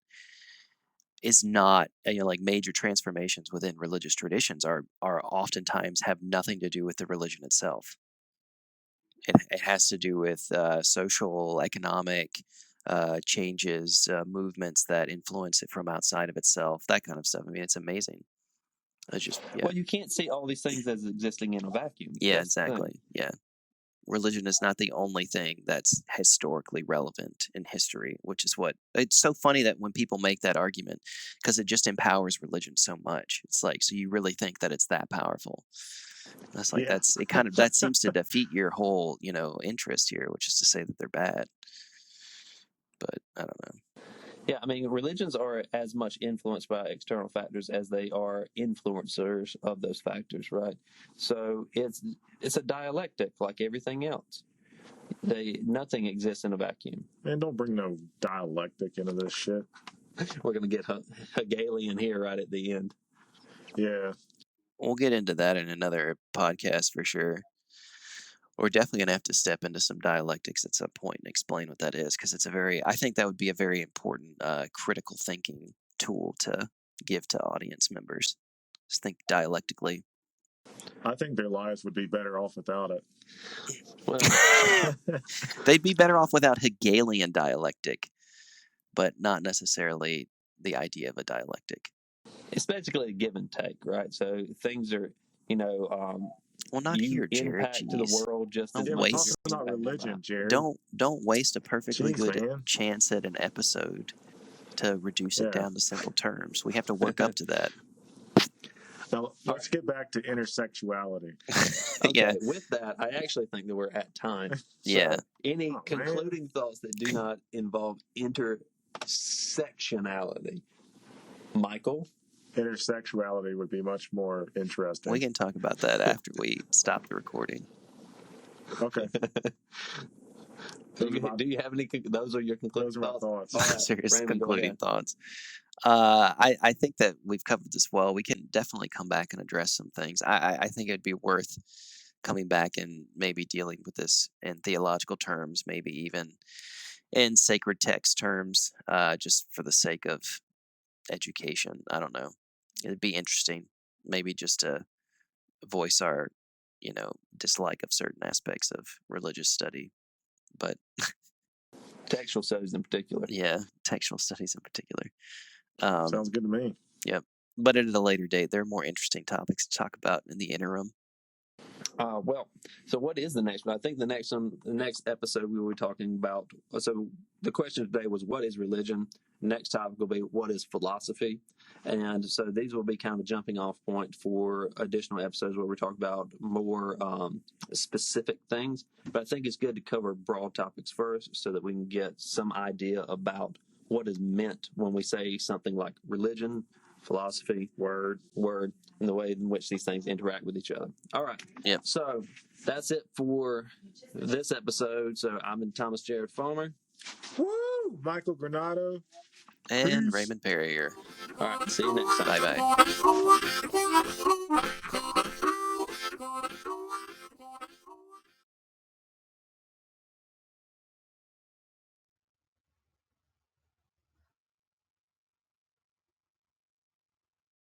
is not, like major transformations within religious traditions are oftentimes have nothing to do with the religion itself. It has to do with social, economic changes, movements that influence it from outside of itself, that kind of stuff. I mean, it's amazing. It's just, yeah. Well, you can't see all these things as existing in a vacuum. Yeah, That's the thing. exactly. Yeah. Religion is not the only thing that's historically relevant in history, which is what it's so funny that when people make that argument, because it just empowers religion so much. It's like, so you really think that it's that powerful? That's like, Yeah. that seems to defeat your whole, interest here, which is to say that they're bad. But I don't know. Yeah, I mean, religions are as much influenced by external factors as they are influencers of those factors, right? So it's a dialectic like everything else. Nothing exists in a vacuum. Man, don't bring no dialectic into this shit. We're going to get Hegelian here right at the end. Yeah. We'll get into that in another podcast for sure. We're definitely going to have to step into some dialectics at some point and explain what that is, because I think that would be a very important critical thinking tool to give to audience members. Just think dialectically. I think their lives would be better off without it. Well, They'd be better off without Hegelian dialectic, but not necessarily the idea of a dialectic. it's basically a give and take, right? So things are, Well, not you here, Jared. impact to the Jeez. world just Don't as Yeah, much we're as waste. talking you're about impacting religion, them. Jared. Don't waste a perfectly Jeez, good man. chance at an episode to reduce it Yeah. down to simple terms. We have to work up to that. Now, let's get back to intersexuality. Okay, Yeah. with that, I actually think that we're at time. So Yeah. any man. concluding thoughts that do not involve intersectionality? Michael? Intersexuality would be much more interesting. We can talk about that after we stop the recording. Okay. Do you have any? Those are your concluding Those are my thoughts. All right, Serious Raymond, go concluding ahead. thoughts. I think that we've covered this well. We can definitely come back and address some things. I think it'd be worth coming back and maybe dealing with this in theological terms, maybe even in sacred text terms, just for the sake of education. I don't know. It'd be interesting, maybe just to voice our, dislike of certain aspects of religious study. But Textual studies in particular. yeah, textual studies in particular. Sounds good to me. Yep. But at a later date, there are more interesting topics to talk about in the interim. Well, so what is the next one? I think the next episode we were talking about. So the question today was, what is religion? Next topic will be, what is philosophy? And so these will be kind of a jumping off point for additional episodes where we talk about more specific things. But I think it's good to cover broad topics first so that we can get some idea about what is meant when we say something like religion, philosophy, word, and the way in which these things interact with each other. All right. Yep. So that's it for this episode. So I've been Thomas Jared Farmer. Woo! Michael Granado. And Peace. Raymond Perrier. All right. See you next time. Bye bye.